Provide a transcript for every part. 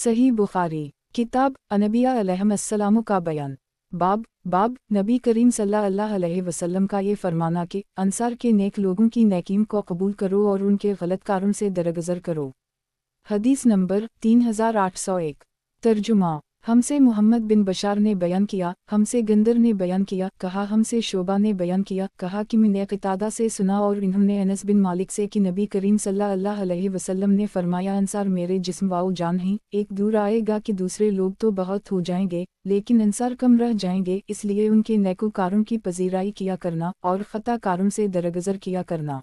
सही बुखारी किताब अनबिया अलैहिस्सलाम का बयान। बाब नबी करीम सल्लल्लाहु अलैहि वसल्लम का ये फरमाना कि अंसार के नेक लोगों की नेकीम को कबूल करो और उनके गलत कारों से दरगुजर करो। हदीस नंबर 3801। तर्जुमा। हमसे मोहम्मद बिन बशार ने बयान किया, हमसे गंदर ने बयान किया, कहा हमसे शोबा ने बयान किया, कहा कि मैंने क़तादा से सुना और इन्होंने अनस बिन मालिक से कि नबी करीम सल्लल्लाहु अलैहि वसल्लम ने फरमाया, अंसार मेरे जिस्म वाओ जान हैं, एक दूर आएगा कि दूसरे लोग तो बहुत हो जाएंगे लेकिन अंसार कम रह जाएंगे, इसलिए उनके नेकोकारों की पजीराई किया करना और ख़ताकारों से दरगुजर किया करना।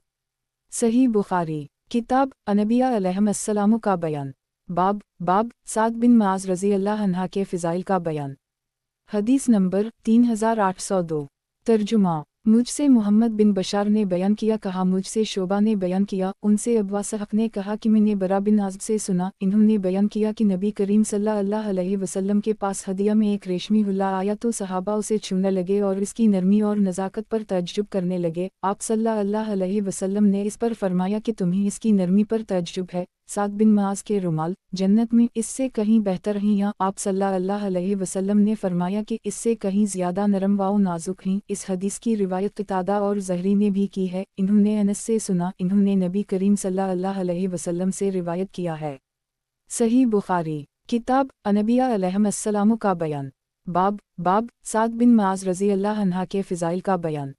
सही बुखारी किताब अनबिया अलैहिस्सलाम का बयान। बाब साद बिन मुआज़ रज़ी अल्लाह अन्हा के फ़िज़ाइल का बयान। हदीस नंबर 3802। तर्जुमा। मुझसे मोहम्मद बिन बशार ने बयान किया, कहा मुझसे शोबा ने बयान किया, उनसे अबू वासहक़ ने कहा कि मैंने बरा बिन आज़िब से सुना, इन्होंने बयान किया कि नबी करीम सल्लल्लाहु अलैहि वसल्लम के पास हदिया में एक रेशमी हुल्ला आया तो सहाबा उसे छूने लगे और इसकी नरमी और नज़ाकत पर तअज्जुब करने लगे। आप सल्लल्लाहु अलैहि वसल्लम ने इस पर फरमाया कि तुम्हें इसकी नरमी पर तअज्जुब है। साद बिन मुआज़ के रुमाल जन्नत में इससे कहीं बेहतर हैं, या आप सल्लल्लाहु अलैहि वसल्लम ने फरमाया कि इससे कहीं ज़्यादा नरम व नाजुक हैं। इस हदीस की रिवायत क़तादा और ज़हरी ने भी की है, इन्होंने अनस से सुना, इन्होंने नबी करीम सल्लल्लाहु अलैहि वसल्लम से रिवायत किया है। सही बुखारी किताब अनबिया अलैहिस्सलाम का बयान। बाब साद बिन मुआज़ रज़ी अल्लाह अन्हा के फ़िज़ाइल का बयान।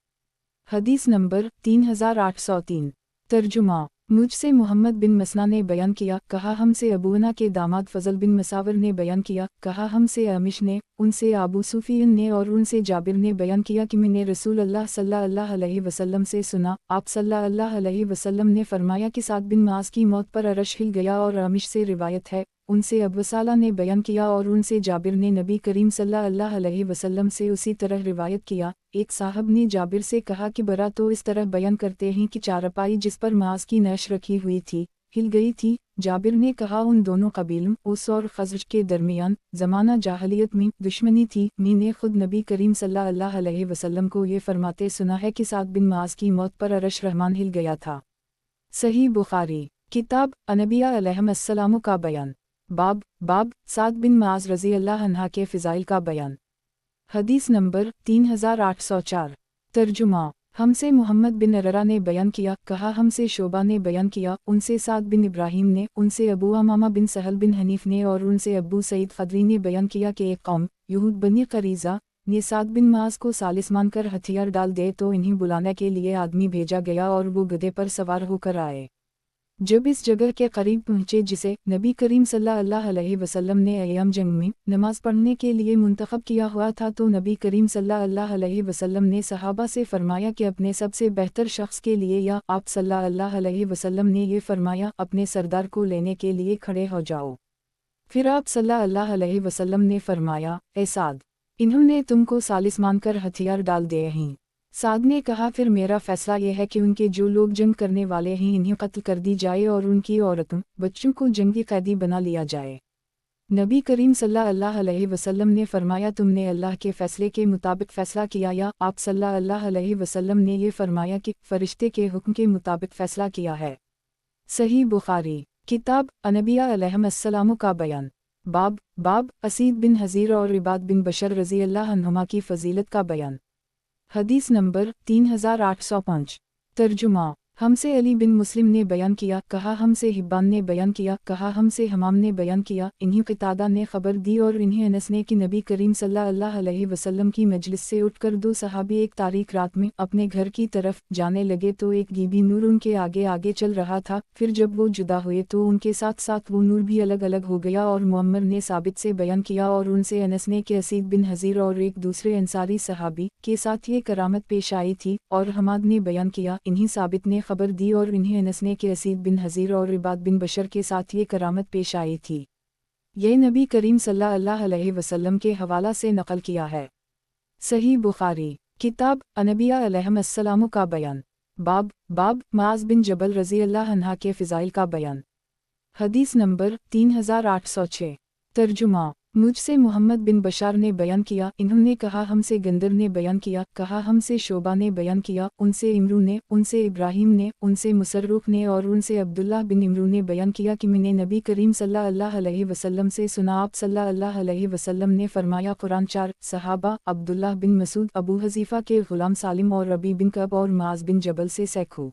हदीस नंबर 3803। तर्जुमा। मुझसे मोहम्मद बिन मसना ने बयान किया, कहा हमसे अबूना के दामाद फ़ज़ल बिन मसावर ने बयान किया, कहा हमसे अमिश ने, उनसे अबू सुफ़ियन ने और उनसे जाबिर ने बयान किया कि मैंने रसूल अल्लाह सल्लल्लाहु अलैहि वसल्लम से सुना, आप सल्लल्लाहु अलैहि वसल्लम ने फरमाया कि साद बिन मुआज़ की मौत पर अरश हिल गया। और अमिश से रिवायत है, उनसे अबू साला ने बयान किया और उनसे जाबिर ने नबी करीम सल्लल्लाहु अलैहि वसल्लम से उसी तरह रिवायत किया। एक साहब ने जाबिर से कहा कि बरा तो इस तरह बयान करते हैं कि चारपाई जिस पर मुआज़ की नश रखी हुई थी हिल गई थी। जाबिर ने कहा, उन दोनों कबीलों उस और खज़रज के दरमियान ज़माना जाहलियत में दुश्मनी थी। मैंने खुद नबी करीम सल्लल्लाहु अलैहि वसल्लम को ये फरमाते सुना है कि साद बिन मुआज़ की मौत पर अरश रहमान हिल गया था। सही बुखारी किताब अनबिया अलैहिस्सलाम का बयान। बाब साद बिन मुआज़ रज़ी अल्लाह अन्हा के फ़िज़ाइल का बयान। हदीस नंबर 3804। तर्जुमा। हमसे मोहम्मद बिन अररा ने बयान किया, कहा हमसे शोबा ने बयान किया, उनसे साद बिन इब्राहीम ने, उनसे अबू अमामा बिन सहल बिन हनीफ ने और उनसे अबू सईद ख़दरी ने बयान किया कि एक कौम यहूद बनी क़रीज़ा ने साद बिन मुआज़ को सालिस मानकर हथियार डाल दे तो इन्हें बुलाने के लिए आदमी भेजा गया और वो गधे पर सवार होकर आए। जब इस जगह के करीब पहुँचे जिसे नबी करीम सल्लल्लाहु अलैहि वसल्लम ने अय्याम जंग में नमाज पढ़ने के लिए मुंतखब किया हुआ था, तो नबी करीम सल्लल्लाहु अलैहि वसल्लम ने सहाबा से फरमाया कि अपने सबसे बेहतर शख्स के लिए, या आप सल्लल्लाहु अलैहि वसल्लम ने ये फरमाया, अपने सरदार को लेने के लिए खड़े हो जाओ। फिर आप सल्लल्लाहु अलैहि वसल्लम ने फरमाया, ए साद, इन्होंने तुमको सालिस मानकर हथियार डाल दिए हैं। साद ने कहा, फिर मेरा फ़ैसला यह है कि उनके जो लोग जंग करने वाले हैं इन्हें कत्ल कर दी जाए और उनकी औरतों बच्चों को जंगी कैदी बना लिया जाए। नबी करीम सल्लल्लाहु अलैहि वसल्लम ने फरमाया, तुमने अल्लाह के फ़ैसले के मुताबिक फ़ैसला किया, या आप सल्लल्लाहु अलैहि वसल्लम ने ये फरमाया कि फ़रिश्ते के हुक्म के मुताबिक फ़ैसला किया है। सही बुखारी किताब अनबिया अलैहिस्सलाम का बयान। बाब असीद बिन हज़ीर और इबाद बिन बशर रज़ी अल्लाह अन्हुमा की फ़जीलत का बयान। हदीस नंबर 3805। तर्जुमा। हमसे अली बिन मुस्लिम ने बयान किया, कहा हमसे हिब्बान ने बयान किया, कहा हमसे हमाम ने बयान किया, इन्हीं क़तादा ने खबर दी और इन्हें अनस ने कि नबी करीम सल्लल्लाहु अलैहि वसल्लम की मजलिस से उठकर दो सहाबी एक तारीख रात में अपने घर की तरफ जाने लगे तो एक गीबी नूर उनके आगे आगे चल रहा था। फिर जब वो जुदा हुए तो उनके साथ साथ वो नूर भी अलग अलग हो गया। और मुअम्मर ने साबित से बयान किया और उनसे अनस ने कि असीद बिन हज़ीर और एक दूसरे अंसारी सहाबी के साथ ये करामत पेश आई थी। और हमाद ने बयान किया, इन्हीं साबित ने खबर दी और इन्हें अनस ने कि असीद बिन हज़ीर और इबाद बिन बशर के साथ ये करामत पेश आई थी। ये नबी करीम सल्लल्लाहु अलैहि वसल्लम के हवाला से नकल किया है। सही बुखारी किताब अनबिया अलैहिस्सलाम का बयान। बाब मुआज़ बिन जबल रज़ी अल्लाह अन्हा के फ़िज़ाइल का बयान। हदीस नंबर 3806। तर्जुमा। मुझसे मोहम्मद बिन बशार ने बयान किया, इन्होंने कहा हमसे गंदर ने बयान किया, कहा हमसे शोबा ने बयान किया, उनसे इमरू ने, उनसे इब्राहिम ने, उनसे मुसर्रुफ ने और उनसे अब्दुल्लाह बिन इमरू ने बयान किया कि मैंने नबी करीम सल्लल्लाहु अलैहि वसल्लम से सुना। आप सल्लल्लाहु अलैहि वसल्लम ने फरमाया, कुरान। 4 सहाबा अब्दुल्लाह बिन मसूद, अबू हज़ीफ़ा के ग़ुलाम सालिम और रबी बिन कब और माज़ बिन जबल से सीखो।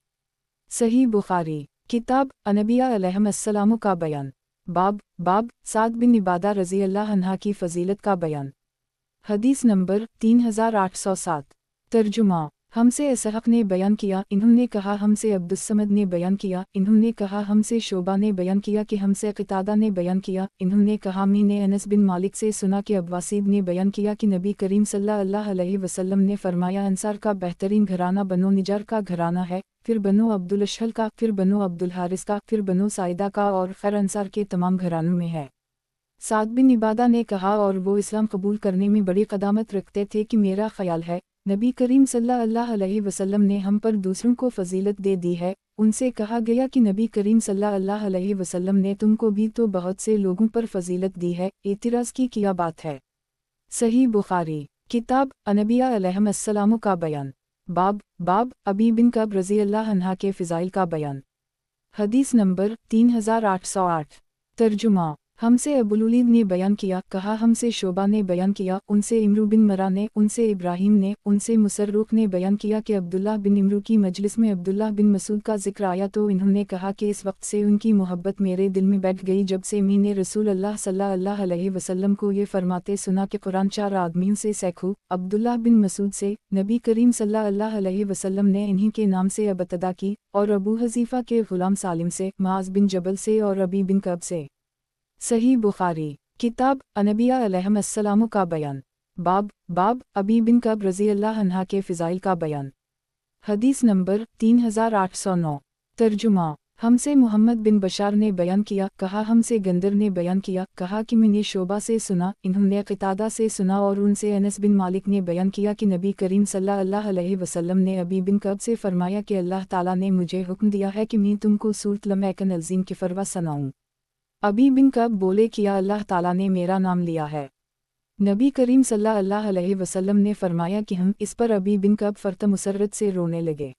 सही बुखारी। किताब अनबिया अलैहिमुस्सलाम का बयान। बाब साद बिन इबादा रज़ी अल्लाह अन्हा की फ़जीलत का बयान। हदीस नंबर 3807। तर्जुमा। हमसे इसहक़ ने बयान किया, इन्होंने कहा हमसे अब्दुस्समद ने बयान किया, इन्होंने कहा हमसे शोबा ने बयान किया कि हमसे क़तादा ने बयान किया, इन्होंने कहा मैंने अनस बिन मालिक से सुना कि अब्बासीद ने बयान किया कि नबी करीम सल्लल्लाहु अलैहि वसल्लम ने फरमाया, अंसार का बेहतरीन घराना बनो निजार का घराना है, फिर बनो अब्दुल अशहल का, फिर बनो अब्दुल हारिस का, फिर बनो साइदा का और खैर अंसार के तमाम घरानों में है। साद बिन इबादा ने कहा, और वो इस्लाम कबूल करने में बड़ी कदामत रखते थे कि मेरा ख्याल है नबी करीम सल्लल्लाहु अलैहि वसल्लम ने हम पर दूसरों को फजीलत दे दी है। उनसे कहा गया कि नबी करीम सल्लल्लाहु अलैहि वसल्लम ने तुमको भी तो बहुत से लोगों पर फजीलत दी है, एतराज़ की क्या बात है। सही बुखारी। किताब अनबिया अलैहिमुस्सलाम का बयान। बाब अबी बिन कब रज़ी अल्लाह अन्हा के फ़िज़ाइल का बयान। हदीस नंबर 3808। तर्जुमा। हमसे अबूलुलीद ने बयान किया, कहा हमसे शोबा ने बयान किया, उनसे इमरू बिन मरा ने, उनसे इब्राहिम ने, उनसे मुसर्रुफ ने बयान किया कि अब्दुल्लाह बिन इमरू की मजलिस में अब्दुल्लाह बिन मसूद का जिक्र आया तो इन्होंने कहा कि इस वक्त से उनकी मोहब्बत मेरे दिल में बैठ गई जब से मैंने रसूल अल्लाह सल्लल्लाहु अलैहि वसल्लम को ये फरमाते सुना कि कुरान 4 आदमियों से सीखो। अब्दुल्लाह बिन मसूद से, नबी करीम सल्लल्लाहु अलैहि वसल्लम ने इन्हीं के नाम से इब्तिदा की, और अबू हज़ीफ़ा के ग़ुलाम सालिम से, माज़ बिन जबल से और रबी बिन कब से। सही बुखारी। किताब अनबिया अलैहिमुस्सलाम का बयान। बाब अबी बिन कब रज़ी अल्लाह अन्हा के फ़िज़ाइल का बयान। हदीस नंबर 3809। तर्जुमा। हमसे मोहम्मद बिन बशार ने बयान किया, कहा हमसे गंदर ने बयान किया, कहा कि मैंने शोबा से सुना, इन्होंने क़तादा से सुना और उनसे अनस बिन मालिक ने बयान किया कि नबी करीम सल्लल्लाहु अलैहि वसल्लम ने अबी बिन कब से फरमाया कि अल्लाह ताला ने मुझे हुक्म दिया है कि मैं तुमको सूरत लमैकन अज़ीम की फरवा सुनाऊं। अबी बिन कब बोले, किया अल्लाह ताला ने मेरा नाम लिया है। नबी करीम सल्लल्लाहु अलैहि वसल्लम ने फरमाया कि हम इस पर अबी बिन कब फ़र्त मुसर्रत से रोने लगे।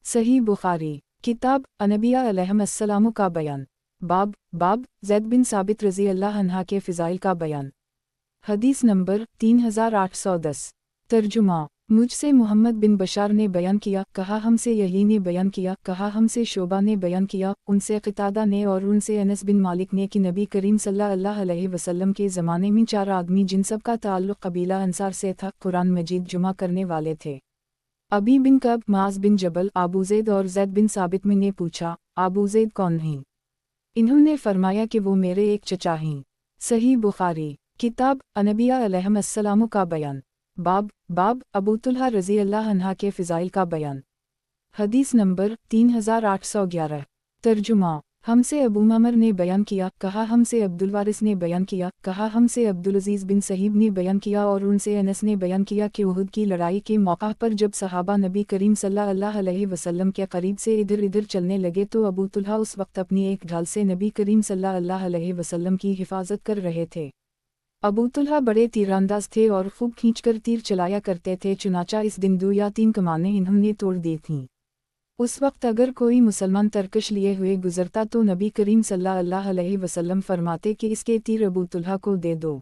सही बुखारी। किताब अनबिया अलैहिमुस्सलाम का बयान। बाब ज़ैद बिन साबित रज़ी अल्लाह अन्हा के फ़िज़ाइल का बयान। हदीस नंबर 3810। तर्जुमा। मुझसे मोहम्मद बिन बशार ने बयान किया, कहा हमसे यही ने बयान किया, कहा हमसे शोबा ने बयान किया, उनसे क़तादा ने और उनसे अनस बिन मालिक ने कि नबी करीम सल्लल्लाहु अलैहि वसल्लम के ज़माने में 4 आदमी जिन सब का ताल्लुक़ कबीला अंसार से था, कुरान मजीद जुमा करने वाले थे। अबी बिन कब, माज़ बिन जबल, अबू ज़ैद और ज़ैद बिन साबित। मैंने पूछा, अबू ज़ैद कौन हैं? इन्होंने फरमाया कि वो मेरे एक चचा हैं। सही बुखारी। किताब अनबिया अलैहिमुस्सलाम का बयान। बाब अबू तुल्हा रज़ी अल्लाह अन्हा के फ़िज़ाइल का बयान। हदीस नंबर 3811। तर्जुमा। हमसे अबू ममर ने बयान किया, कहा हमसे अब्दुल वारिस ने बयान किया, कहा हमसे अब्दुल अज़ीज़ बिन सहीब ने बयान किया और उनसे अनस ने बयान किया कि उहुद की लड़ाई के मौका पर जब सहाबा नबी करीम सल्लल्लाहु अलैहि वसल्लम के करीब से इधर इधर चलने लगे तो अबू तुल्हा उस वक्त अपनी एक ढाल से नबी करीम सल्लल्लाहु अलैहि वसल्लम की हिफाजत कर रहे थे। अबू तुल्हा बड़े तीरंदाज थे और खूब खींचकर तीर चलाया करते थे, चुनाचा इस दिन 2 या 3 कमानें इन्होंने तोड़ दी थीं। उस वक्त अगर कोई मुसलमान तरकश लिए हुए गुजरता तो नबी करीम सल्लल्लाहु अलैहि वसल्लम फरमाते कि इसके तीर अबू तुल्हा को दे दो।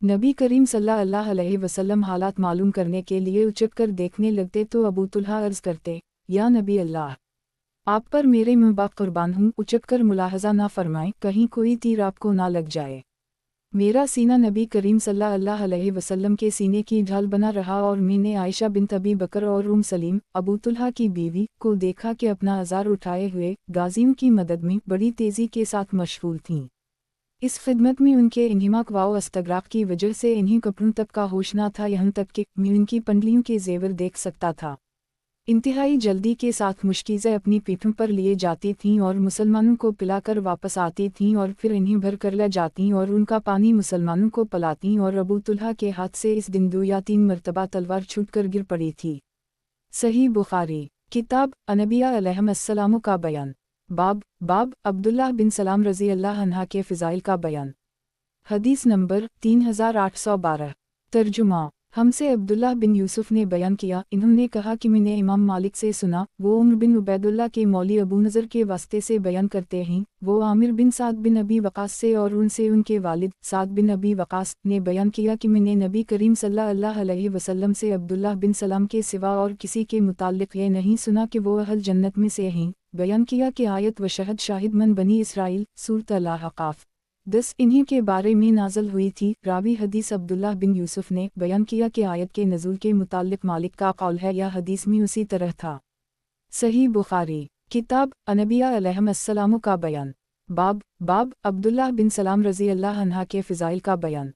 नबी करीम सल्लल्लाहु अलैहि वसल्लम हालात मालूम करने के लिए उचक कर देखने लगते तो अबू तुल्हा अर्ज़ करते, या नबी अल्लाह, आप पर मेरे मुँह बाप कुर्बान हूँ, उचक कर मुलाहजा ना फरमाएं, कहीं कोई तीर आपको ना लग जाए। मेरा सीना नबी करीम सल्लल्लाहु अलैहि वसल्लम के सीने की ढाल बना रहा और मैंने आयशा बिन अबी बकर और सलीम, अबू तुल्हा की बीवी, को देखा कि अपना अज़ार उठाए हुए गाजियों की मदद में बड़ी तेज़ी के साथ मशगूल थीं। इस खिदमत में उनके इन्हिमाक व अस्तगराक की वजह से इन्हीं कपड़ों तक का होश ना था, यहाँ तक कि मैं उनकी पंडलियों के जेवर देख सकता था। इंतहाई जल्दी के साथ मुश्किज़ें अपनी पीठों पर लिए जाती थीं और मुसलमानों को पिलाकर वापस आती थीं और फिर इन्हीं भर कर ले जातीं और उनका पानी मुसलमानों को पिलातीं और अबू तुल्हा के हाथ से इस दिन 2 या 3 मरतबा तलवार छूटकर गिर पड़ी थी। सही बुखारी। किताब अनबिया अलैहिमुस्सलाम का बयान। बाब अब्दुल्लाह बिन सलाम रज़ी अल्लाह अन्हा के फ़िज़ाइल का बयान। حدیث نمبر 3812 ترجمہ ہمسے عبداللہ بن یوسف نے بیان کیا، انہوں نے کہا کہ میں نے امام مالک سے سنا، وہ عمر بن عبید اللہ کے مولی ابو نضر کے واسطے سے بیان کرتے ہیں، وہ عامر بن سعد بن ابی وقاص سے اور ان سے ان کے والد سعد بن ابی وقاص نے بیان کیا کہ میں نے نبی کریم صلی اللہ علیہ وسلم سے عبداللہ بن سلام کے سوا اور کسی کے متعلق یہ نہیں سنا کہ وہ اہل جنت میں سے ہیں۔ بیان کیا کہ آیت وشہد شاہد من بنی اسرائیل سورۃ الاحقاف 10 انہی کے بارے میں نازل ہوئی تھی۔ راوی حدیث عبداللہ بن یوسف نے بیان کیا کہ آیت کے نزول کے متعلق مالک کا قول ہے یا حدیث میں اسی طرح تھا۔ صحیح بخاری کتاب انبیاء علیہم السلام کا بیان، باب عبداللہ بن سلام رضی اللہ عنہ کے فضائل کا بیان۔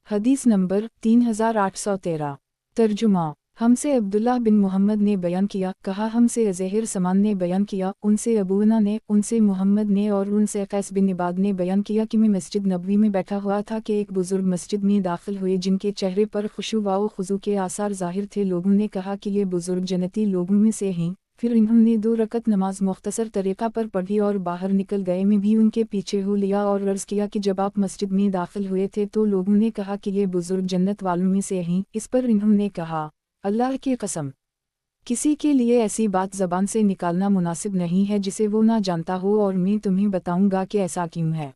حدیث نمبر 3813 ترجمہ ہم سے عبداللہ بن محمد نے بیان کیا، کہا ہم سے زہر سمان نے بیان کیا، ان سے ابونا نے، ان سے محمد نے اور ان سے قیس بن عباد نے بیان کیا کہ میں مسجد نبوی میں بیٹھا ہوا تھا کہ ایک بزرگ مسجد میں داخل ہوئے جن کے چہرے پر خشوع و خضوع کے آثار ظاہر تھے۔ لوگوں نے کہا کہ یہ بزرگ جنتی لوگوں میں سے ہیں۔ پھر انہوں نے 2 رکعت نماز مختصر طریقہ پر پڑھی اور باہر نکل گئے، میں بھی ان کے پیچھے ہو لیا اور عرض کیا کہ جب آپ مسجد میں داخل ہوئے تھے تو لوگوں نے کہا کہ یہ بزرگ جنت والوں میں سے ہیں۔ اس پر انہوں نے کہا، اللہ کی قسم، کسی کے لیے ایسی بات زبان سے نکالنا مناسب نہیں ہے جسے وہ نہ جانتا ہو، اور میں تمہیں بتاؤں گا کہ ایسا کیوں ہے۔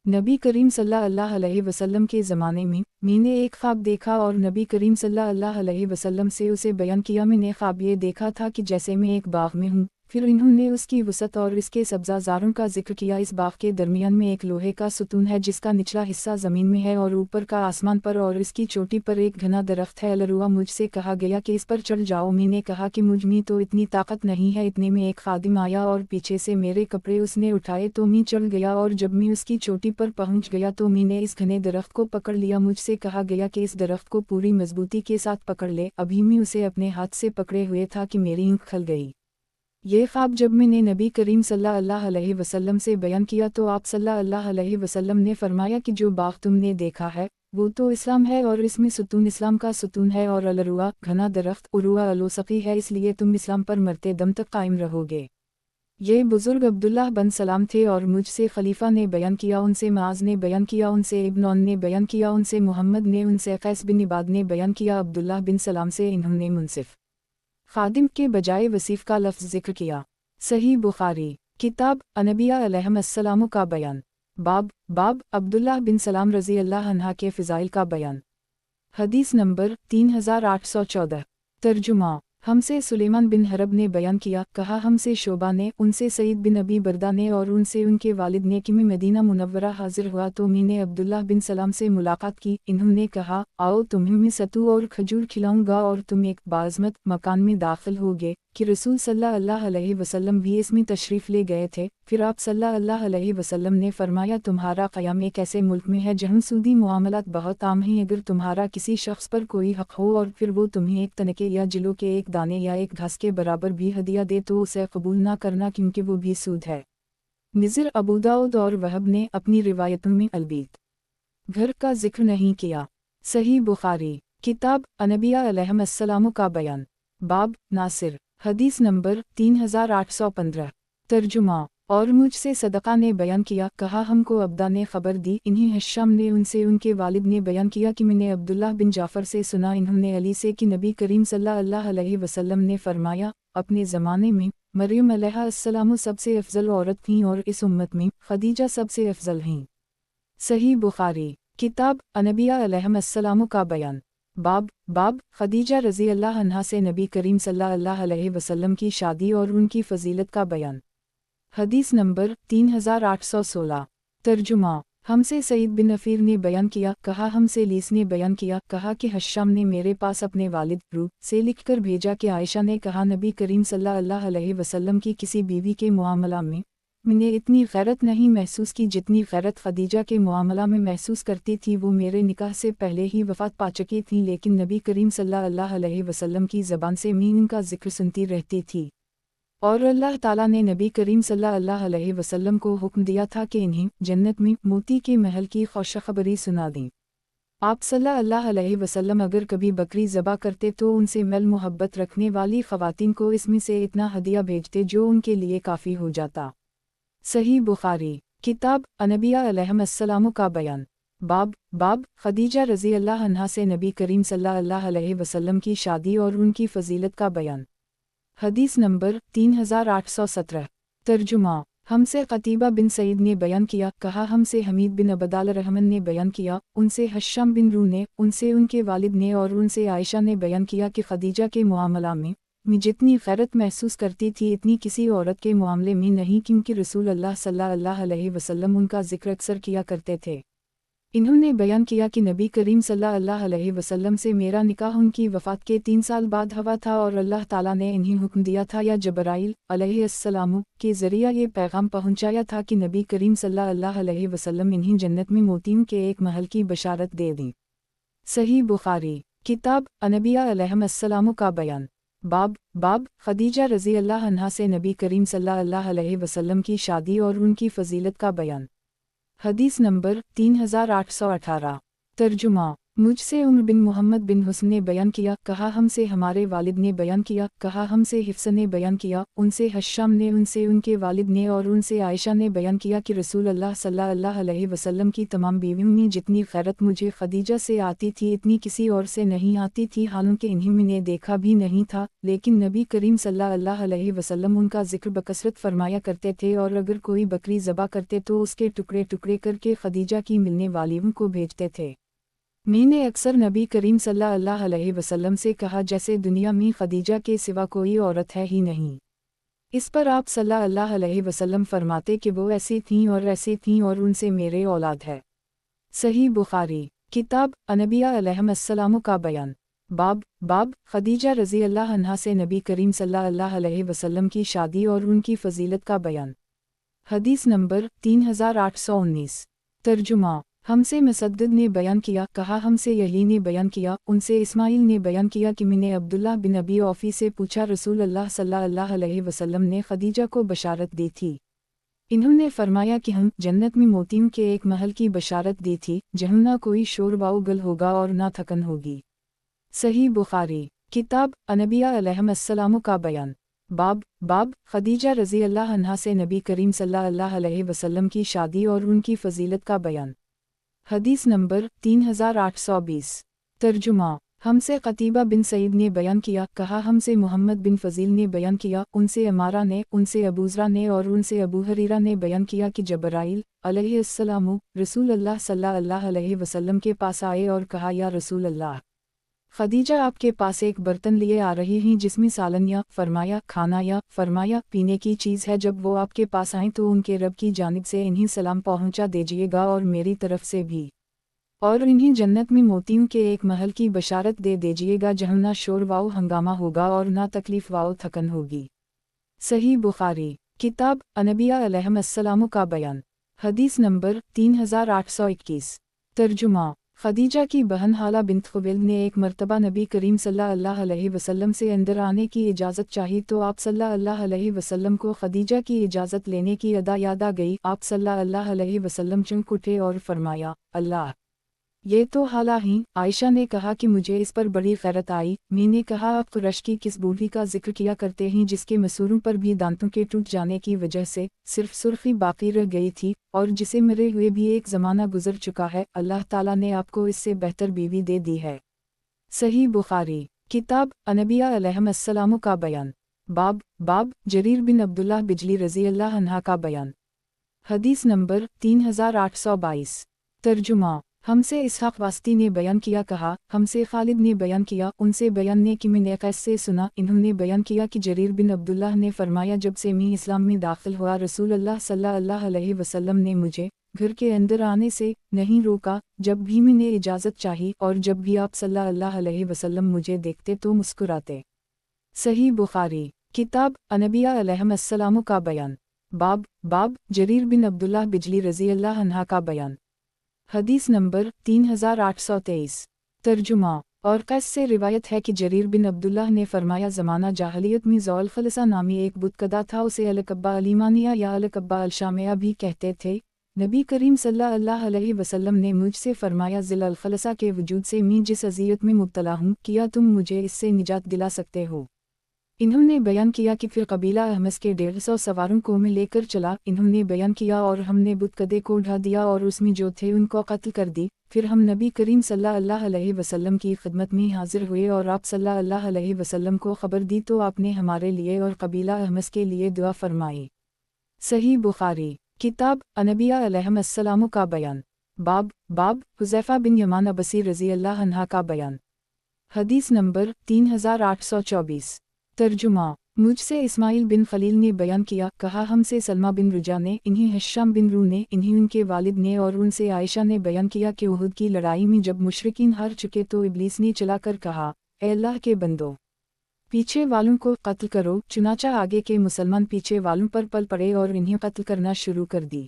نبی کریم صلی اللہ علیہ وسلم کے زمانے میں نے ایک خواب دیکھا اور نبی کریم صلی اللہ علیہ وسلم سے اسے بیان کیا۔ میں نے خواب یہ دیکھا تھا کہ جیسے میں ایک باغ میں ہوں۔ پھر انہوں نے اس کی وسعت اور اس کے سبزہ زاروں کا ذکر کیا۔ اس باغ کے درمیان میں ایک لوہے کا ستون ہے جس کا نچلا حصہ زمین میں ہے اور اوپر کا آسمان پر، اور اس کی چوٹی پر ایک گھنا درخت ہے۔ الروا مجھ سے کہا گیا کہ اس پر چڑھ جاؤ۔ میں نے کہا کہ مجھ میں تو اتنی طاقت نہیں ہے۔ اتنے میں ایک خادم آیا اور پیچھے سے میرے کپڑے اس نے اٹھائے تو میں چڑھ گیا، اور جب میں اس کی چوٹی پر پہنچ گیا تو میں نے اس گھنے درخت کو پکڑ لیا۔ مجھ سے کہا گیا کہ اس درخت کو پوری مضبوطی کے ساتھ پکڑ لے۔ ابھی میں اسے اپنے ہاتھ سے پکڑے ہوئے تھا کہ میری آنکھ کھل گئی۔ یہ خواب جب میں نے نبی کریم صلی اللہ علیہ وسلم سے بیان کیا تو آپ صلی اللہ علیہ وسلم نے فرمایا کہ جو باغ تم نے دیکھا ہے وہ تو اسلام ہے، اور اس میں ستون اسلام کا ستون ہے، اور الروا گھنا درخت عروہ الوثقی ہے، اس لیے تم اسلام پر مرتے دم تک قائم رہو گے۔ یہ بزرگ عبداللہ بن سلام تھے اور مجھ سے خلیفہ نے بیان کیا، ان سے معاذ نے بیان کیا، ان سے ابن عون نے بیان کیا، ان سے محمد نے، ان سے قیس بن عباد نے بیان کیا۔ عبداللہ بن سلام سے انہوں نے منصف خادم کے بجائے وصیف کا لفظ ذکر کیا۔ صحیح بخاری کتاب انبیاء علیہم السلام کا بیان، باب عبداللہ بن سلام رضی اللہ عنہ کے فضائل کا بیان۔ حدیث نمبر 3814 ترجمہ ہم سے سلیمان بن حرب نے بیان کیا، کہا ہم سے شعبہ نے، ان سے سعید بن ابی بردہ نے، اور ان سے ان کے والد نے کہ میں مدینہ منورہ حاضر ہوا تو میں نے عبداللہ بن سلام سے ملاقات کی۔ انہوں نے کہا، آؤ تمہیں میں ستو اور کھجور کھلاؤں گا اور تم ایک باعظمت مکان میں داخل ہوگے کہ رسول صلی اللہ علیہ وسلم بھی اس میں تشریف لے گئے تھے۔ پھر آپ صلی اللہ علیہ وسلم نے فرمایا، تمہارا قیام ایک ایسے ملک میں ہے جہاں سودی معاملات بہت عام ہیں۔ اگر تمہارا کسی شخص پر کوئی حق ہو اور پھر وہ تمہیں ایک تنکے یا جلو کے ایک دانے یا ایک گھاس کے برابر بھی ہدیہ دے تو اسے قبول نہ کرنا، کیونکہ وہ بھی سود ہے۔ نظر ابو داؤد اور وہب نے اپنی روایتوں میں البیت گھر کا ذکر نہیں کیا۔ صحیح بخاری کتاب انبیاء علیہم السلام کا بیان، باب ناصر حدیث نمبر 3815 ترجمہ اور مجھ سے صدقہ نے بیان کیا، کہا ہم کو عبدہ نے خبر دی، انہیں ہشام نے، ان سے ان کے والد نے بیان کیا کہ میں نے عبداللہ بن جعفر سے سنا، انہوں نے علی سے کہ نبی کریم صلی اللہ علیہ وسلم نے فرمایا، اپنے زمانے میں مریم علیہ السلام سب سے افضل عورت تھیں اور اس امت میں خدیجہ سب سے افضل ہیں۔ صحیح بخاری کتاب انبیاء علیہم السلام کا بیان، باب خدیجہ رضی اللہ عنہا سے نبی کریم صلی اللہ علیہ وسلم کی شادی اور ان کی فضیلت کا بیان۔ حدیث نمبر 3816 ترجمہ ہم سے سعید بن عفیر نے بیان کیا، کہا ہم سے لیس نے بیان کیا، کہا کہ ہشام نے میرے پاس اپنے والد روح سے لکھ کر بھیجا کہ عائشہ نے کہا، نبی کریم صلی اللہ علیہ وسلم کی کسی بیوی کے معاملہ میں نے اتنی غیرت نہیں محسوس کی جتنی غیرت خدیجہ کے معاملہ میں محسوس کرتی تھی۔ وہ میرے نکاح سے پہلے ہی وفات پا چکی تھیں، لیکن نبی کریم صلی اللہ علیہ وسلم کی زبان سے میں ان کا ذکر سنتی رہتی تھی، اور اللہ تعالیٰ نے نبی کریم صلی اللہ علیہ وسلم کو حکم دیا تھا کہ انہیں جنت میں موتی کے محل کی خوشخبری سنا دیں۔ آپ صلی اللہ علیہ وسلم اگر کبھی بکری ذبح کرتے تو ان سے میل محبت رکھنے والی خواتین کو اس میں سے اتنا ہدیہ بھیجتے جو ان کے لیے کافی ہو جاتا۔ صحیح بخاری کتاب انبیاء علیہم السلام کا بیان، बाब खदीजा रज़ी अल्लाह अन्हा से नबी करीम सल्लल्लाहु अलैहि वसल्लम की शादी और उनकी फजीलत का बयान। हदीस नंबर 3817। तर्जुमा। हमसे क़तीबा बिन सईद ने बयान किया, कहा हमसे हमीद बिन अबदाल रहमान ने बयान किया, उनसे हश्शाम बिन रू ने, उनसे उनके वालिद ने और उनसे आयशा ने बयान किया कि खदीजा के मुआमला में मैं जितनी गैरत महसूस करती थी इतनी किसी औरत के मामले में नहीं, क्योंकि रसूल अल्लाह सल्लल्लाहु अलैहि वसल्लम उनका जिक्र अक्सर किया करते थे। इन्होंने बयान किया कि नबी करीम सल्लल्लाहु अलैहि वसल्लम से मेरा निकाह उनकी वफ़ात के 3 साल बाद हुआ था और अल्लाह ताला ने इन्हें हुक्म दिया था या जबराइल अलैहिस्सलाम के ज़रिया ये पैगाम पहुंचाया था कि नबी करीम सल्लल्लाहु अलैहि वसल्लम इन्हें जन्नत में मोतियों के एक महल की बशारत दे दी। सही बुखारी किताब अनबिया अलैहिस्सलाम का बयान। बाब खदीजा रज़ी अल्लाह अन्हा से नबी करीम सल्लल्लाहु अलैहि वसल्लम की शादी और उनकी फजीलत का बयान। हदीस नंबर 3818। तर्जुमा। मुझसे उम्र बिन मोहम्मद बिन हुस्न ने बयान किया, कहा हमसे हमारे वालिद ने बयान किया, कहा हमसे हिफ्स ने बयान किया, उनसे हश्शाम ने, उनसे उनके वालिद ने और उनसे आयशा ने बयान किया कि रसूल अल्लाह सल्लल्लाहु अलैहि वसल्लम की तमाम बीवियों में जितनी खैरत मुझे खदीजा से आती थी इतनी किसी और से नहीं आती थी, हालांकि इन्हें मैंने देखा भी नहीं था, लेकिन नबी करीम सल्लल्लाहु अलैहि वसल्लम उनका जिक्र बकसरत फरमाया करते थे और अगर कोई बकरी ज़बा करते तो उसके टुकड़े टुकड़े करके खदीजा की मिलने वालियों को भेजते थे। मैंने अक्सर नबी करीम सल्लल्लाहु अलैहि वसल्लम से कहा, जैसे दुनिया में खदीजा के सिवा कोई औरत है ही नहीं। इस पर आप सल्लल्लाहु अलैहि वसल्लम फरमाते कि वो ऐसी थीं और ऐसी थीं और उनसे मेरे औलाद है। सही बुखारी किताब अनबिया अलैहिस्सलाम का बयान। बाब खदीजा रज़ी अल्लाह अन्हा से नबी करीम सल्लल्लाहु अलैहि वसल्लम की शादी और उनकी फजीलत का बयान। हदीस नंबर 3819। तर्जुमा। हमसे मुसद्दद ने बयान किया, कहा हमसे यही ने बयान किया, उनसे इस्माइल ने बयान किया कि मैंने अब्दुल्लाह बिन अबी औफ़ी से पूछा, रसूल अल्लाह सल्लल्लाहु अलैहि वसल्लम ने खदीजा को बशारत दी थी। इन्होंने फरमाया कि हम जन्नत में मोतियों के एक महल की बशारत दी थी, जहाँ ना कोई शोर व उगल होगा और ना थकन होगी। सही बुखारी किताब अनबिया अलैहिस्सलाम का बयान। बाब खदीजा रज़ी अल्लाह अन्हा से नबी करीम सल्लल्लाहु अलैहि वसल्लम की शादी और उनकी फजीलत का बयान। हदीस नंबर 3820। तर्जुमा। हमसे क़तीबा बिन सईद ने बयान किया, कहा हमसे मोहम्मद बिन फ़ज़ील ने बयान किया, उनसे अमारा ने, उनसे अबूज़रा ने और उनसे अबू हरीरा ने बयान किया कि जबराइल अलैहिस्सलाम रसूल अल्लाह सल्लल्लाहु अलैहि वसल्लम के पास आए और कहा, या रसूल अल्लाह, खदीजा आपके पास एक बर्तन लिए आ रही हैं जिसमें सालन या फरमाया खाना या फरमाया पीने की चीज़ है। जब वो आपके पास आएँ तो उनके रब की जानिब से इन्हीं सलाम पहुंचा दीजिएगा और मेरी तरफ से भी, और इन्हीं जन्नत में मोतियों के एक महल की बशारत दे दीजिएगा जहाँ ना शोर वाओ हंगामा होगा और ना तकलीफ वाओ थकन होगी। सही बुखारी किताब अनबिया अलैहिस्सलाम का बयान। हदीस नंबर 3821। तर्जुमा। खदीजा की बहन हाला बिन्त खुवैलिद ने एक मर्तबा नबी करीम सल्लल्लाहु अलैहि वसल्लम से अंदर आने की इजाज़त चाही तो आप सल्लल्लाहु अलैहि वसल्लम को खदीजा की इजाज़त लेने की अदा याद आ गई। आप सल्लल्लाहु अलैहि वसल्लम चौंक उठे और फरमाया, अल्लाह, ये तो हाला ही। आयशा ने कहा कि मुझे इस पर बड़ी गैरत आई। मैंने कहा, आप कुरैश की किस बूढ़ी का जिक्र किया करते हैं जिसके मसूरों पर भी दांतों के टूट जाने की वजह से सिर्फ सुर्खी बाकी रह गई थी और जिसे मरे हुए भी एक ज़माना गुजर चुका है, अल्लाह ताला ने आपको इससे बेहतर बीवी दे दी है। सही बुखारी किताब अनबिया अलैहिस्सलाम का बयान। बाब जरीर बिन अब्दुल्लाह बिजली रज़ी अल्लाह अन्हा का बयान। हदीस नंबर 3822। तर्जुमा। हमसे इसहाक़ वास्ती ने बयान किया, कहा हमसे खालिद ने बयान किया, उनसे बयान ने कि मैंने कैस से सुना, इन्होंने बयान किया कि जरीर बिन अब्दुल्लाह ने फरमाया, जब से मैं इस्लाम में दाखिल हुआ रसूल अल्लाह सल्लल्लाहु अलैहि वसल्लम ने मुझे घर के अंदर आने से नहीं रोका। जब भी मैंने इजाज़त चाही और जब भी आप सल्लल्लाहु अलैहि वसल्लम मुझे देखते तो मुस्कुराते। सही बुखारी किताब अनबिया अलैहिस्सलाम का बयान। बाब जरीर बिन अब्दुल्लाह बिजली रज़ी अल्लाह अन्हा का बयान। हदीस नंबर 3823। तर्जुमा। और कैस से रिवायत है कि जरीर बिन अब्दुल्लाह ने फरमाया, ज़माना जाहलियत में ज़ौल खलसा नामी एक बुतकदा था, उसे अलकब्बा अलीमानिया या अलकब्बा अलशामिया भी कहते थे। नबी करीम सल्लल्लाहु अलैहि वसल्लम ने मुझसे फरमाया, ज़िल अलखलसा के वजूद से मैं जिस अज़ियत में मुब्तला हूँ, किया तुम मुझे इससे निजात दिला सकते हो? इन्होंने बयान किया कि फिर कबीला अहमस के 150 सवारों को मैं लेकर चला। इन्होंने बयान किया और हमने बुतकदे को ढा दिया और उसमें जो थे उनको कत्ल कर दी। फिर हम नबी करीम सल्लल्लाहु अलैहि वसल्लम की खिदमत में हाजिर हुए और आप सल्लल्लाहु अलैहि वसल्लम को खबर दी तो आपने हमारे लिए और कबीला अहमस के लिए दुआ फरमाई। सही बुखारी किताब अनबिया अलैहिस्सलाम का बयान बाब हुज़ैफ़ा बिन यमान अबसी रज़ी अल्लाह अन्हा का बयान। हदीस नंबर 3824। तर्जुमा मुझसे इस्माइल बिन खलील ने बयान किया, कहा हमसे सलमा बिन रुजा ने, इन्हीं हश्शाम बिन रू ने, इन्हीं उनके वालिद ने और उनसे आयशा ने बयान किया कि उहुद की लड़ाई में जब मुशरिकीन हार चुके तो इब्लीस ने चलाकर कहा, ए अल्लाह के बंदो, पीछे वालों को कत्ल करो। चुनाचा आगे के मुसलमान पीछे वालों पर पल पड़े और इन्हें कत्ल करना शुरू कर दी।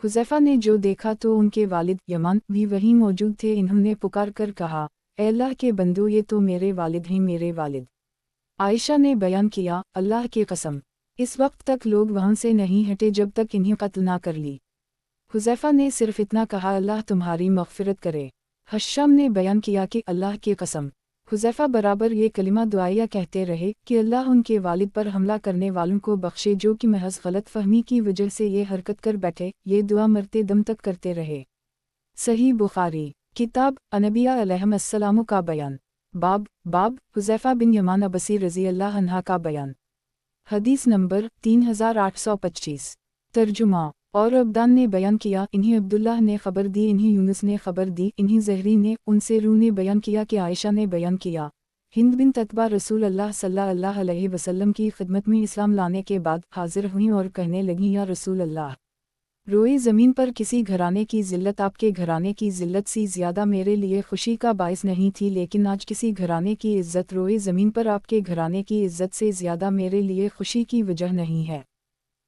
हुज़ैफ़ा ने जो देखा तो उनके वालिद यमान भी वहीं मौजूद थे। इन्होंने पुकार कर कहा, ए अल्लाह के बंदो, ये तो मेरे वालिद हैं, मेरे वालिद। आयशा ने बयान किया, अल्लाह की कसम, इस वक्त तक लोग वहाँ से नहीं हटे जब तक इन्हें कत्ल ना कर ली। हुज़ैफ़ा ने सिर्फ इतना कहा, अल्लाह तुम्हारी मग़फ़िरत करे। हश्शाम ने बयान किया कि अल्लाह की कसम। हुज़ैफ़ा बराबर ये कलिमा दुआया कहते रहे कि अल्लाह उनके वालिद पर हमला करने वालों को बख्शे जो कि महज़ गलत फ़हमी की वजह से ये हरकत कर बैठे। ये दुआ मरते दम तक करते रहे। सही बुखारी किताब अनबिया अलैहिस्सलाम का बयान बाब हुज़ैफ़ा बिन यमान अबसी रज़ी अल्लाह अन्हा का बयान। हदीस नंबर 3825। तर्जुमा और अब्दान ने बयान किया, इन्हीं अब्दुल्लाह ने खबर दी, इन्हीं यूनुस ने खबर दी, इन्हीं ज़हरी ने, उनसे रू ने बयान किया कि आयशा ने बयान किया, हिंद बिन ततबा रसूल अल्लाह सल्लल्लाहु अलैहि वसल्लम की खिदमत में इस्लाम लाने के बाद हाजिर हुई और कहने लगी, या रसूल अल्लाह, रोए ज़मीन पर किसी घराने की ज़िल्लत आपके घराने की ज़िल्लत सी ज़्यादा मेरे लिए खुशी का बायस नहीं थी, लेकिन आज किसी घराने की इज़्ज़त रोए ज़मीन पर आपके घराने की इज़्ज़त से ज़्यादा मेरे लिए खुशी की वजह नहीं है।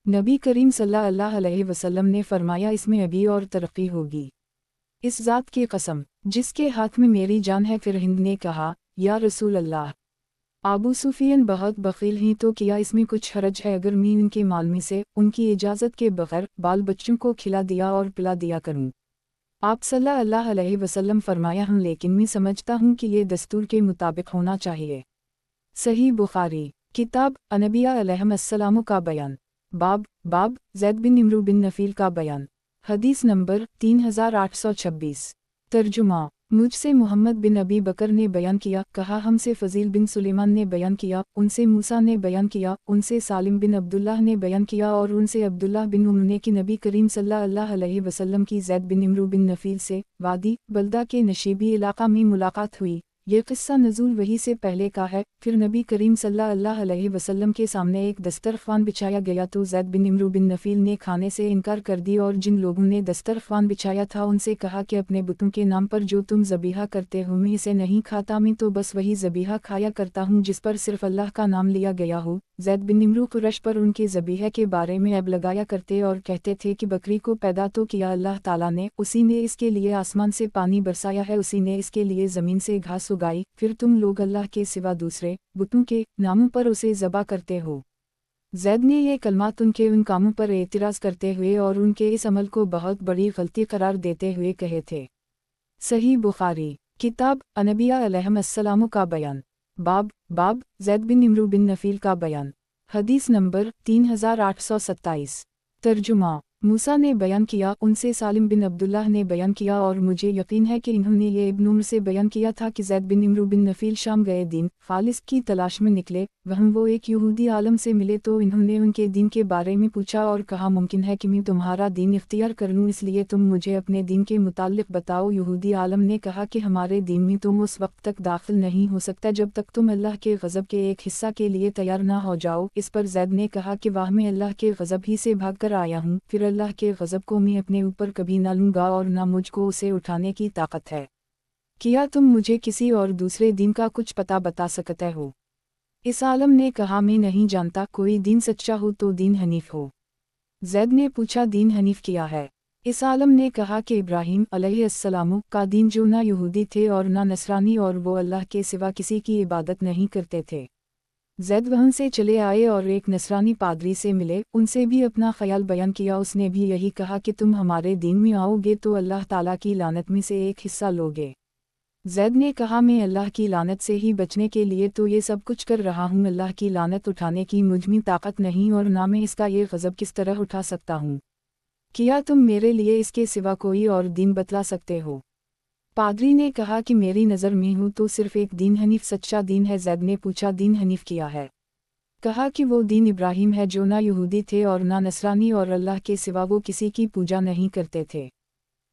नबी करीम सल्लल्लाहु अलैहि वसल्लम ने फरमाया, इसमें अभी और तरक्की होगी। इस ज़ात की कसम जिसके हाथ में मेरी जान है। फिर हिंद ने कहा, या रसूल अल्लाह, अबू सुफियान बहुत बख़ील हैं, तो क्या इसमें कुछ हरज है अगर मैं उनके माल में से उनकी इजाज़त के बग़ैर बाल बच्चों को खिला दिया और पिला दिया करूं? आप सल्लल्लाहु अलैहि वसल्लम फरमाया, हूँ, लेकिन मैं समझता हूँ कि ये दस्तूर के मुताबिक होना चाहिए। सही बुखारी किताब अनबिया अलैहिस्सलाम का बयान बाब ज़ैद बिन इम्रू बिन नफ़ील का बयान। हदीस नंबर 3826। तर्जुमा मुझसे मोहम्मद बिन अबी बकर ने बयान किया, कहा हमसे फ़ज़ील बिन सुलेमान ने बयान किया, उनसे मूसा ने बयान किया, उनसे सालिम बिन अब्दुल्लाह ने बयान किया और उनसे अब्दुल्लाह बिन उम्र ने कि नबी करीम सल्लल्लाहु अलैहि वसल्लम की ज़ैद बिन इम्रू बिन नफ़ील से वादी बल्दा के नशीबी इलाक़ा में मुलाकात हुई। ये क़िस्सा नज़ूल वही से पहले का है। फिर नबी करीम सल्लल्लाहु अलैहि वसल्लम के सामने एक दस्तरख़्वान बिछाया गया तो ज़ैद बिन इम्रू बिन नफ़ील ने खाने से इनकार कर दी और जिन लोगों ने दस्तरख़्वान बिछाया था उनसे कहा कि अपने बुतों के नाम पर जो तुम ज़बीहा करते हो मैं इसे नहीं खाता, मैं तो बस वही ज़बीहा खाया करता हूँ जिस पर सिर्फ़ अल्लाह का नाम लिया गया हो। ज़ैद बिन इम्रू कुरैश पर उनके ज़बीहा के बारे में ऐब लगाया करते और कहते थे कि बकरी को पैदा तो किया अल्लाह ताला ने, उसी ने इसके लिए आसमान से पानी बरसाया है, उसी ने इसके लिए ज़मीन से घास उगाई, फिर तुम लोग अल्लाह के सिवा दूसरे बुतों के नामों पर उसे ज़बा करते हो। ज़ैद ने ये कलमात उनके उन कामों पर एतराज़ करते हुए और उनके इस अमल को बहुत बड़ी गलती करार देते हुए कहे थे। सही बुखारी किताब अनबिया अलैहिस्सलाम का बयान बाब ज़ैद बिन इम्रू बिन नफ़ील का बयान। हदीस नंबर 3827। तर्जुमा मूसा ने बयान किया, उनसे सालिम बिन अब्दुल्लाह ने बयान किया और मुझे यकीन है कि इन्होंने ये इब्न उम्र से बयान किया था कि ज़ैद बिन इम्रू बिन नफ़ील शाम गए दीन खालिस की तलाश में निकले। वहाँ वो एक यहूदी आलम से मिले तो इन्होंने उनके दीन के बारे में पूछा और कहा, मुमकिन है कि मैं तुम्हारा दीन इख्तियार कर लूँ, इसलिए तुम मुझे अपने दीन के मुताल्लिक़ बताओ। यहूदी आलम ने कहा कि हमारे दीन में तुम उस वक्त तक दाखिल नहीं हो सकता जब तक तुम अल्लाह के गज़ब के एक हिस्सा के लिए तैयार ना हो जाओ। इस पर ज़ैद ने कहा कि वाह, मैं अल्लाह के गज़ब ही से भाग कर आया हूँ, फिर अल्लाह के गज़ब को मैं अपने ऊपर कभी ना लूँगा और ना मुझको उसे उठाने की ताकत है। क्या तुम मुझे किसी और दूसरे दीन का कुछ पता बता सकते हो? इस आलम ने कहा, मैं नहीं जानता, कोई दीन सच्चा हो तो दीन हनीफ हो। ज़ैद ने पूछा, दीन हनीफ क्या है? इस आलम ने कहा कि इब्राहीम अलैहिस्सलाम का दीन, जो ना यहूदी थे और ना नसरानी, और वो अल्लाह के सिवा किसी की इबादत नहीं करते थे। ज़ैद वहाँ से चले आए और एक नसरानी पादरी से मिले, उनसे भी अपना ख्याल बयान किया। उसने भी यही कहा कि तुम हमारे दीन में आओगे तो अल्लाह ताला की लानत में से एक हिस्सा लोगे। ज़ैद ने कहा मैं अल्लाह की लानत से ही बचने के लिए तो ये सब कुछ कर रहा हूँ, अल्लाह की लानत उठाने की मुझ में ताकत नहीं और ना मैं इसका ये गज़ब किस तरह उठा सकता हूँ। क्या तुम मेरे लिए इसके सिवा कोई और दीन बतला सकते हो? पादरी ने कहा कि मेरी नज़र में हूँ तो सिर्फ एक दीन हनीफ सच्चा दीन है। ज़ैद ने पूछा दीन हनीफ क्या है? कहा कि वो दीन इब्राहिम है जो ना यहूदी थे और ना नसरानी और अल्लाह के सिवा वो किसी की पूजा नहीं करते थे।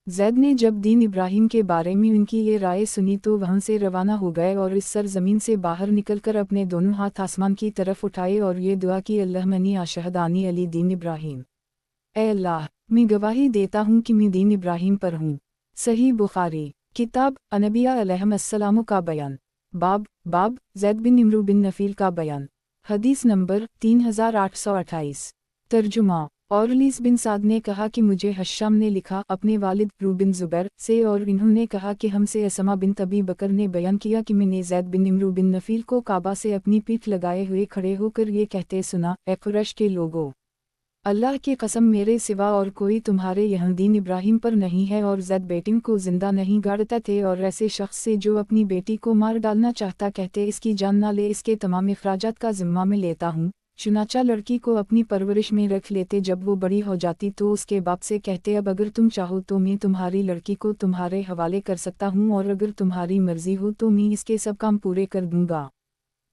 ज़ैद ने जब दीन इब्राहिम के बारे में उनकी ये राय सुनी तो वहाँ से रवाना हो गए और इस सरज़मीन से बाहर निकलकर अपने दोनों हाथ आसमान की तरफ उठाए और ये दुआ की अल्लाह मनी आशहद आनी अली दीन इब्राहिम। ए अल्लाह, मैं गवाही देता हूँ कि मैं दीन इब्राहिम पर हूँ। सही बुखारी। किताब अनबिया अलैहिस्सलाम का बयान। बाब ज़ैद बिन इमरू बिन नफ़ील का बयान। हदीस नंबर 3828। तर्जुमा। और लीस बिन साद ने कहा कि मुझे हश्शाम ने लिखा अपने वालिद रू बिन ज़ुबैर से और इन्होंने कहा कि हमसे असमा बिन तबी बकर ने बयान किया कि मैंने ज़ैद बिन इमरू बिन नफ़ील को काबा से अपनी पीठ लगाए हुए खड़े होकर ये कहते सुना, ए कुरैश के लोगों, अल्लाह की कसम मेरे सिवा और कोई तुम्हारे यहाँ दीन इब्राहिम पर नहीं है और ज़ैद बेटियों को जिंदा नहीं गाड़ता थे और ऐसे शख्स से जो अपनी बेटी को मार डालना चाहता कहते इसकी जान ना ले, इसके तमाम अखराजात का ज़िम्मा में लेता हूँ। चुनाचा लड़की को अपनी परवरिश में रख लेते, जब वो बड़ी हो जाती तो उसके बाप से कहते अब अगर तुम चाहो तो मैं तुम्हारी लड़की को तुम्हारे हवाले कर सकता हूँ और अगर तुम्हारी मर्जी हो तो मैं इसके सब काम पूरे कर दूंगा।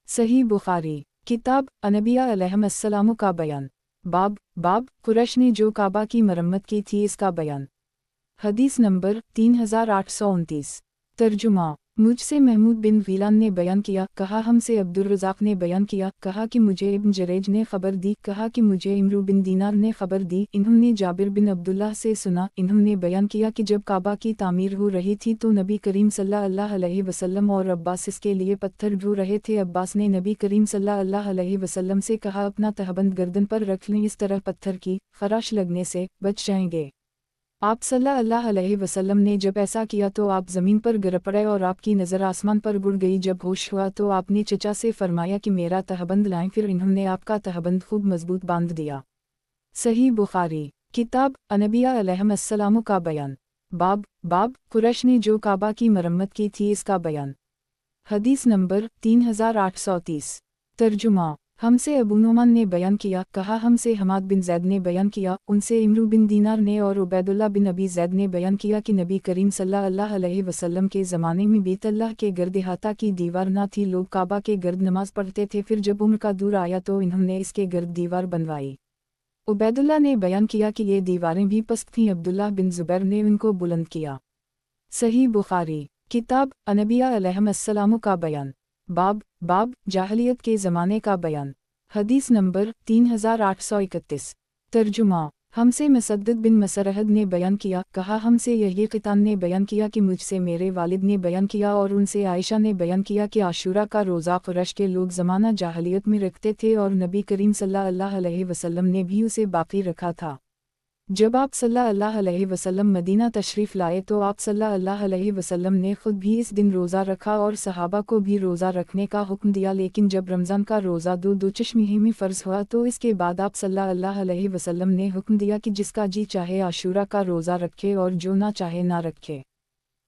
सही बुखारी। किताब अनबिया अलैहिस्सलाम का बयान। बाब कुरैश ने जो काबा की मरम्मत की थी इसका बयान। हदीस नंबर 3829। तर्जुमा। मुझसे महमूद बिन गीलान ने बयान किया, कहा हमसे अब्दुल रज़ाक ने बयान किया, कहा कि मुझे इब्न जरेज ने खबर दी, कहा कि मुझे इमरू बिन दीनार ने खबर दी, इन्होंने जाबिर बिन अब्दुल्लाह से सुना, इन्होंने बयान किया कि जब काबा की तामीर हो रही थी तो नबी करीम सल्लल्लाहु अलैहि वसल्लम और अब्बास इसके लिए पत्थर ढो रहे थे। अब्बास ने नबी करीम सल्लल्लाहु अलैहि वसल्लम से कहा अपना तहबंद गर्दन पर रख लें, इस तरह पत्थर की खराश लगने से बच जाएंगे। आप सल्लल्लाहु अलैहि वसल्लम ने जब ऐसा किया तो आप ज़मीन पर गिर पड़े और आपकी नज़र आसमान पर गुड़ गई। जब होश हुआ तो आपने चचा से फरमाया कि मेरा तहबंद लाएं, फिर इन्होंने आपका तहबंद खूब मजबूत बांध दिया। सही बुखारी। किताब अनबिया अलैहिस्सलाम का बयान। बाब कुरैश ने जो काबा की मरम्मत की थी इसका बयान। हदीस नंबर 3830। तर्जुमा। हमसे अबू नुमान ने बयान किया, कहा हमसे हमाद बिन ज़ैद ने बयान किया, उनसे इमरू बिन दीनार ने और उबैदुल्लाह बिन अबी ज़ैद ने बयान किया कि नबी करीम सल्लल्लाहु अलैहि वसल्लम के ज़माने में बैत अल्लाह के गर्द अहाता की दीवार ना थी, लोग काबा के गर्द नमाज पढ़ते थे, फिर जब उम्र का दूर आया तो इन्होंने इसके गर्द दीवार बनवाई। उबैदुल्लाह ने बयान किया कि ये दीवारें भी पस्त थीं, अब्दुल्लाह बिन ज़ुबैर ने उनको बुलंद किया। सही बुखारी। किताब अनबिया अलैहिस्सलाम का बयान। बाब जाहलियत के ज़माने का बयान। हदीस नंबर 3831। तर्जुमा। हमसे मुसद्दद बिन मसरहद ने बयान किया, कहा हमसे यही क़ितान ने बयान किया कि मुझसे मेरे वालिद ने बयान किया और उनसे आयशा ने बयान किया कि आशूरा का रोज़ा कुरैश के लोग ज़माना जाहलियत में रखते थे और नबी करीम सल्लल्लाहु अलैहि वसल्लम ने भी उसे बाकी रखा था। जब आप सल्लल्लाहु अलैहि वसल्लम मदीना तशरीफ़ लाए तो आप सल्लल्लाहु अलैहि वसल्लम ने खुद भी इस दिन रोज़ा रखा और सहाबा को भी रोज़ा रखने का हुक्म दिया, लेकिन जब रमज़ान का रोज़ा दो चश्मे में फ़र्ज़ हुआ तो इसके बाद आप सल्लल्लाहु अलैहि वसल्लम ने हुक्म दिया कि जिसका जी चाहे आशूरा का रोज़ा रखे और जो ना चाहे ना रखे।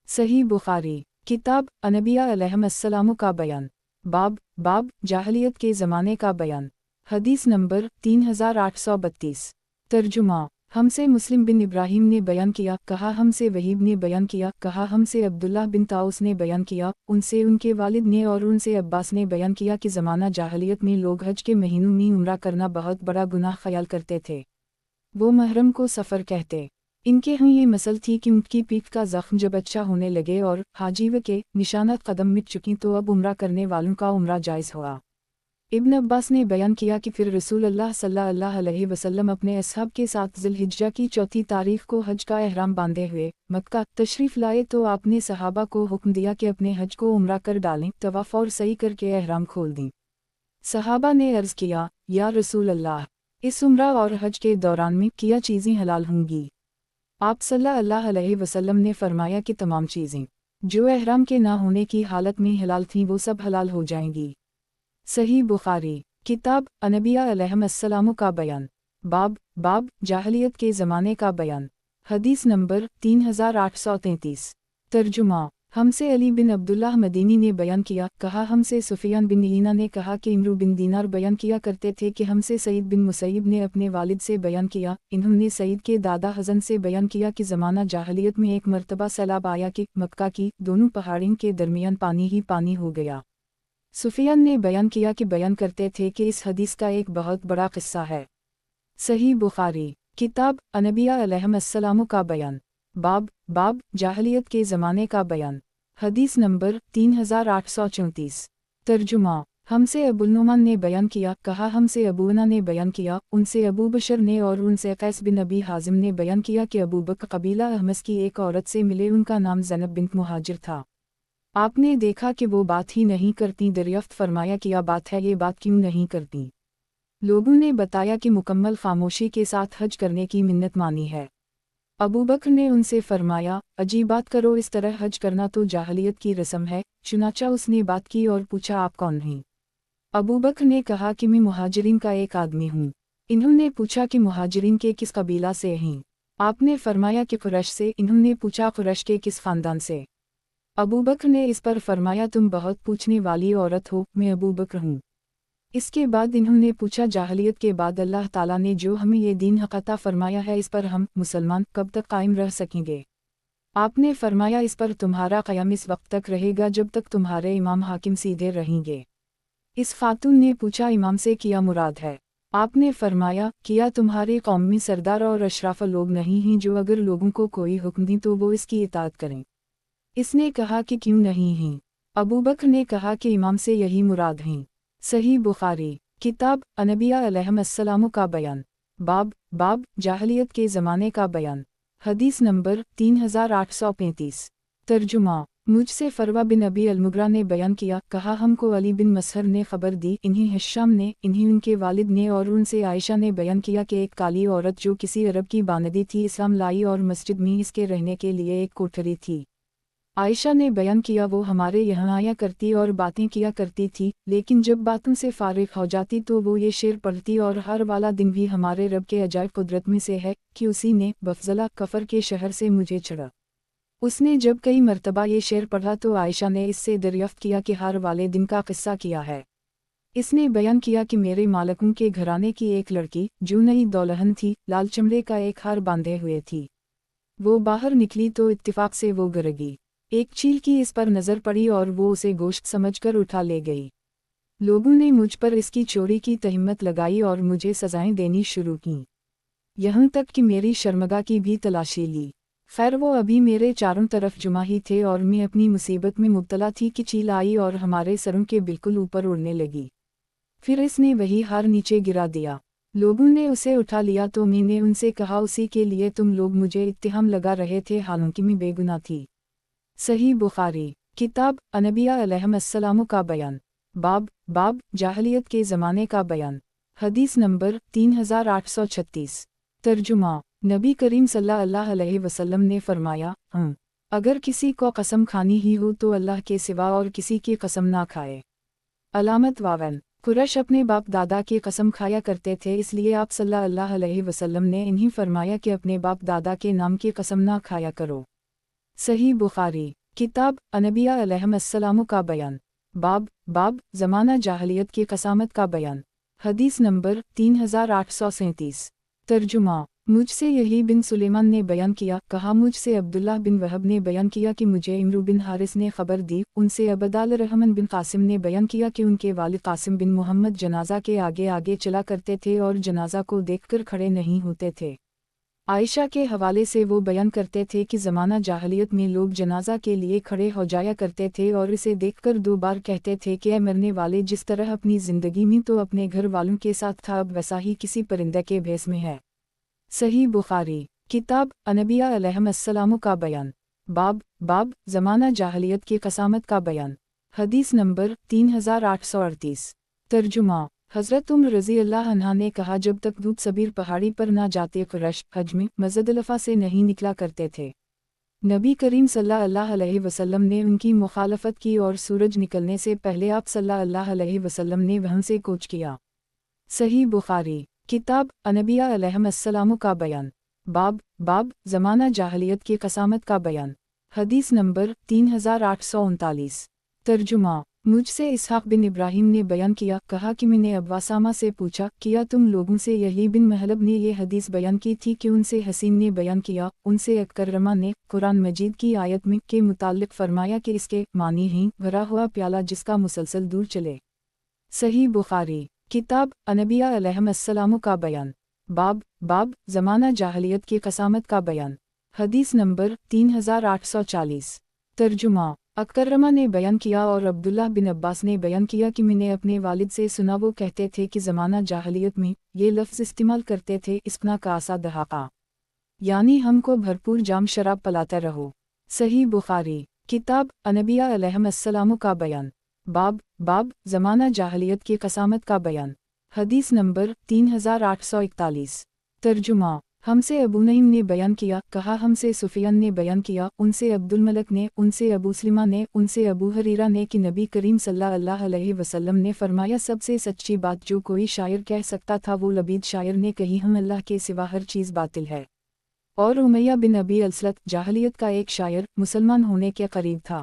सही बुखारी। किताब अनबिया अलैहिस्सलाम का बयान। बाब जाहलियत के ज़माने का बयान। हदीस नंबर 3832। तर्जुमा। हमसे मुस्लिम बिन इब्राहिम ने बयान किया, कहा हमसे वहीब ने बयान किया, कहा हमसे अब्दुल्लाह बिन ताउस ने बयान किया, उनसे उनके वालिद ने और उनसे अब्बास ने बयान किया कि ज़माना जाहलियत में लोग हज के महीनों में उम्रा करना बहुत बड़ा गुनाह ख्याल करते थे। वो महरम को सफ़र कहते। इनके यहाँ ये मसल थी कि उनकी पीठ का ज़ख्म जब अच्छा होने लगे और हाजीव के निशानात कदम मिट चुकी तो अब उम्रा करने वालों का उम्रा जायज़ हुआ। इब्न अब्बास ने बयान किया कि फिर रसूल अल्लाह सल्लल्लाहु अलैहि वसल्लम अपने असहाब के साथ ज़िलहिज्जा की 4 तारीख को हज का एहराम बांधे हुए मक्का तशरीफ़ लाए तो आपने सहाबा को हुक्म दिया कि अपने हज को उम्रा कर डालें, तवाफ़ और सही करके एहराम खोल दें। सहाबा ने अर्ज़ किया, या रसूल अल्लाह, इस उम्रा और हज के दौरान में क्या चीज़ें हलाल होंगी? आप सल्लल्लाहु अलैहि वसल्लम ने फरमाया कि तमाम चीज़ें जो एहराम के ना होने की हालत में हलाल थीं वो सब हलाल हो जाएंगी। सही बुखारी। किताब अनबिया अलैहिस्सलाम का बयान। बाब जाहलियत के ज़माने का बयान। हदीस नंबर 3833। तर्जुमा। हमसे अली बिन अब्दुल्लाह मदीनी ने बयान किया, कहा हमसे सुफियान बिन ईना ने कहा कि इमरू बिन दीनार बयान किया करते थे कि हमसे सईद बिन मुसैब ने अपने वालिद से बयान किया, इन्होंने सईद के दादा हज़न से बयान किया कि ज़माना जाहलियत में एक मर्तबा सैलाब आया कि मक्का की दोनों पहाड़ियों के दरमियान पानी ही पानी हो गया। सुफियान ने बयान किया कि बयान करते थे कि इस हदीस का एक बहुत बड़ा किस्सा है। सही बुखारी किताब अनबिया अलैहिस्सलाम का बयान, बाब जाहलियत के ज़माने का बयान। हदीस नंबर 3834। तर्जुमा। हमसे अबुल-नुमान ने बयान किया, कहा हमसे अबूना ने बयान किया, उनसे अबू बशर ने और उनसे कैस बिन अबी हाजिम ने बयान किया कि अबू बकर कबीला अहमस की एक औरत से मिले, उनका नाम ज़ैनब बिन्त मुहाजिर था। आपने देखा कि वो बात ही नहीं करती, दरियाफ्त फरमाया क्या बात है, ये बात क्यों नहीं करती। लोगों ने बताया कि मुकम्मल खामोशी के साथ हज करने की मिन्नत मानी है। अबू बकर ने उनसे फरमाया, अजीब बात करो, इस तरह हज करना तो जाहलियत की रस्म है। चुनाचा उसने बात की और पूछा, आप कौन हैं? अबू बकर ने कहा कि मैं मुहाजिरीन का एक आदमी हूँ। इन्होंने पूछा कि मुहाजिरीन के किस कबीला से हैं? आपने फरमाया कि कुरैश से। इन्होंने पूछा, कुरैश के किस खानदान से? अबू बकर ने इस पर फरमाया, तुम बहुत पूछने वाली औरत हो, मैं अबू बकर हूँ। इसके बाद इन्होंने पूछा, जाहलियत के बाद अल्लाह ताला ने जो हमें ये दीन हक़ अता फरमाया है, इस पर हम मुसलमान कब तक कायम रह सकेंगे? आपने फरमाया, इस पर तुम्हारा क़याम इस वक्त तक रहेगा जब तक तुम्हारे इमाम हाकिम सीधे रहेंगे। इस खातून ने पूछा, इमाम से क्या मुराद है? आपने फरमाया, किया तुम्हारे कौम में सरदार और अशराफ लोग नहीं हैं जो अगर लोगों को कोई हुक्म दी तो वो इसकी इताअत करें? इसने कहा कि क्यों नहीं हैं? अबू बकर ने कहा कि इमाम से यही मुराद हैं। सही बुखारी किताब अनबिया अलैहिस्सलाम का बयान, बाब जाहलियत के ज़माने का बयान। हदीस नंबर 3835। तर्जुमा। मुझसे फरवा बिन अबी अलमुगरा ने बयान किया, कहा हमको अली बिन मसहर ने खबर दी, इन्हीं हिशाम ने, इन्हीं उनके वालिद ने और उनसे आयशा ने बयान किया कि एक काली औरत जो किसी अरब की बानदी थी इस्लाम लाई और मस्जिद में इसके रहने के लिए एक कोठरी थी। आयशा ने बयान किया, वो हमारे यहाँ आया करती और बातें किया करती थी, लेकिन जब बातों से फारिग हो जाती तो वो ये शेर पढ़ती, और हर वाला दिन भी हमारे रब के अजायब कुदरत में से है कि उसी ने बफजला कफर के शहर से मुझे चढ़ा। उसने जब कई मरतबा ये शेर पढ़ा तो आयशा ने इससे दरियाफ्त किया कि हर वाले दिन का किस्सा किया है। इसने बयान किया कि मेरे मालकों के घराने की एक लड़की जो नई दौल्हन थी, लाल चमड़े का एक हार बांधे हुए थी। वो बाहर निकली तो इत्तिफाक से वो गिर गई। एक चील की इस पर नज़र पड़ी और वो उसे गोश्त समझकर उठा ले गई। लोगों ने मुझ पर इसकी चोरी की तहमत लगाई और मुझे सजाएं देनी शुरू की, यहाँ तक कि मेरी शर्मगा की भी तलाशी ली। खैर वो अभी मेरे चारों तरफ जुमा ही थे और मैं अपनी मुसीबत में मुब्तला थी कि चील आई और हमारे सरों के बिल्कुल ऊपर उड़ने लगी। फिर इसने वही हार नीचे गिरा दिया। लोगों ने उसे उठा लिया तो मैंने उनसे कहा, उसी के लिए तुम लोग मुझे इत्तिहाम लगा रहे थे, हालांकि मैं बेगुनाह थी। सही बुखारी किताब अनबिया अलैहिस्सलाम का बयान, बाब जाहलियत के ज़माने का बयान। हदीस नंबर 3836। तर्जुमा। नबी करीम सल्लल्लाहु अलैहि वसल्लम ने फरमाया, अगर किसी को कसम खानी ही हो तो अल्लाह के सिवा और किसी की कसम ना खाए। अलामत वावन। कुरैश अपने बाप दादा की कसम खाया करते थे, इसलिए आप सल्लल्लाहु अलैहि वसल्लम ने इन्हीं फरमाया कि अपने बाप दादा के नाम की कसम ना खाया करो। सही बुखारी किताब अनबिया अलैहिस्सलाम का बयान, बाब ज़माना जाहलियत की कसामत का बयान। हदीस नंबर 3837। तर्जुमा। मुझसे यही बिन सुलेमान ने बयान किया, कहा मुझसे अब्दुल्लाह बिन वहब ने बयान किया कि मुझे इमरू बिन हारिस ने खबर दी, उनसे अबदाल रहमान बिन कासिम ने बयान किया कि उनके वालिद कासिम बिन मोहम्मद जनाजा के आगे आगे चला करते थे और जनाजा को देखकर खड़े नहीं होते थे। आयशा के हवाले से वो बयान करते थे कि ज़माना जाहलियत में लोग जनाजा के लिए खड़े हो जाया करते थे और इसे देखकर 2 बार कहते थे कि ऐ मरने वाले, जिस तरह अपनी ज़िंदगी में तो अपने घर वालों के साथ था, अब वैसा ही किसी परिंदे के भेस में है। सही बुखारी किताब अनबिया अलैहिस्सलाम का बयान, बाब ज़माना जाहलियत की कसामत का बयान। हदीस नंबर 3838। तर्जुमा। हज़रत उम्र रज़ी अल्लाह अन्हा ने कहा, जब तक दूध सबीर पहाड़ी पर ना जाते कुरैश हज में मज़दलफ़ा से नहीं निकला करते थे। नबी करीम सल्लल्लाहु अलैहि वसल्लम ने उनकी मुखालफत की और सूरज निकलने से पहले आप सल्लल्लाहु अलैहि वसल्लम ने वहाँ से कूच किया। सही बुखारी किताब अनबिया अलैहिस्सलाम का बयान, बाब ज़माना जाहलियत की कसामत का बयान। حدیث نمبر 3839۔ ترجمہ: مجھ سے اسحاق بن ابراہیم نے بیان کیا، کہا کہ میں نے ابو اسامہ سے پوچھا، کیا تم لوگوں سے یحییٰ بن محلب نے یہ حدیث بیان کی تھی کہ ان سے حسین نے بیان کیا، ان سے اکرمہ نے قرآن مجید کی آیت میں کے متعلق فرمایا کہ اس کے معنی ہیں بھرا ہوا پیالہ جس کا مسلسل دور چلے۔ صحیح بخاری۔ کتاب انبیاء علیہم السلام کا بیان۔ باب زمانہ جاہلیت کی قسامت کا بیان۔ حدیث نمبر 3840۔ ترجمہ: اکرمہ نے بیان کیا اور عبداللہ بن عباس نے بیان کیا کہ میں نے اپنے والد سے سنا، وہ کہتے تھے کہ زمانہ جاہلیت میں یہ لفظ استعمال کرتے تھے، اسقنا کاسا دہاقہ، یعنی ہم کو بھرپور جام شراب پلاتے رہو۔ صحیح بخاری۔ کتاب انبیاء علیہم السلام کا بیان۔ باب زمانہ جاہلیت کی قسامت کا بیان۔ حدیث نمبر 3841۔ ترجمہ: ہم سے ابو نعیم نے بیان کیا، کہا ہم سے سفیان نے بیان کیا، ان سے عبدالملک نے، ان سے ابو سلمہ نے، ان سے ابو ہریرہ نے کہ نبی کریم صلی اللہ علیہ وسلم نے فرمایا، سب سے سچی بات جو کوئی شاعر کہہ سکتا تھا وہ لبید شاعر نے کہی، ہم اللہ کے سوا ہر چیز باطل ہے۔ اور امیہ بن ابی السلط جاہلیت کا ایک شاعر، مسلمان ہونے کے قریب تھا۔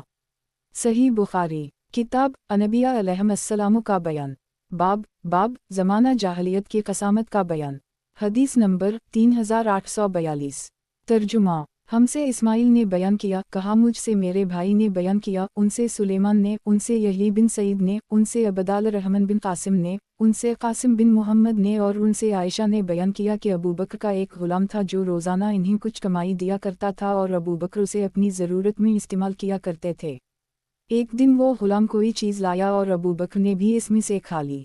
صحیح بخاری۔ کتاب انبیاء علیہم السلام کا بیان۔ باب زمانہ جاہلیت کی قسامت کا بیان۔ حدیث نمبر 3842۔ ترجمہ: ہم سے اسماعیل نے بیان کیا، کہا مجھ سے میرے بھائی نے بیان کیا، ان سے سلیمان نے، ان سے یحییٰ بن سعید نے، ان سے عبدال الرحمن بن قاسم نے، ان سے قاسم بن محمد نے، اور ان سے عائشہ نے بیان کیا کہ ابو بکر کا ایک غلام تھا جو روزانہ انہیں کچھ کمائی دیا کرتا تھا اور ابو بکر اسے اپنی ضرورت میں استعمال کیا کرتے تھے۔ ایک دن وہ غلام کوئی چیز لایا اور ابو بکر نے بھی اس میں سے کھا لی۔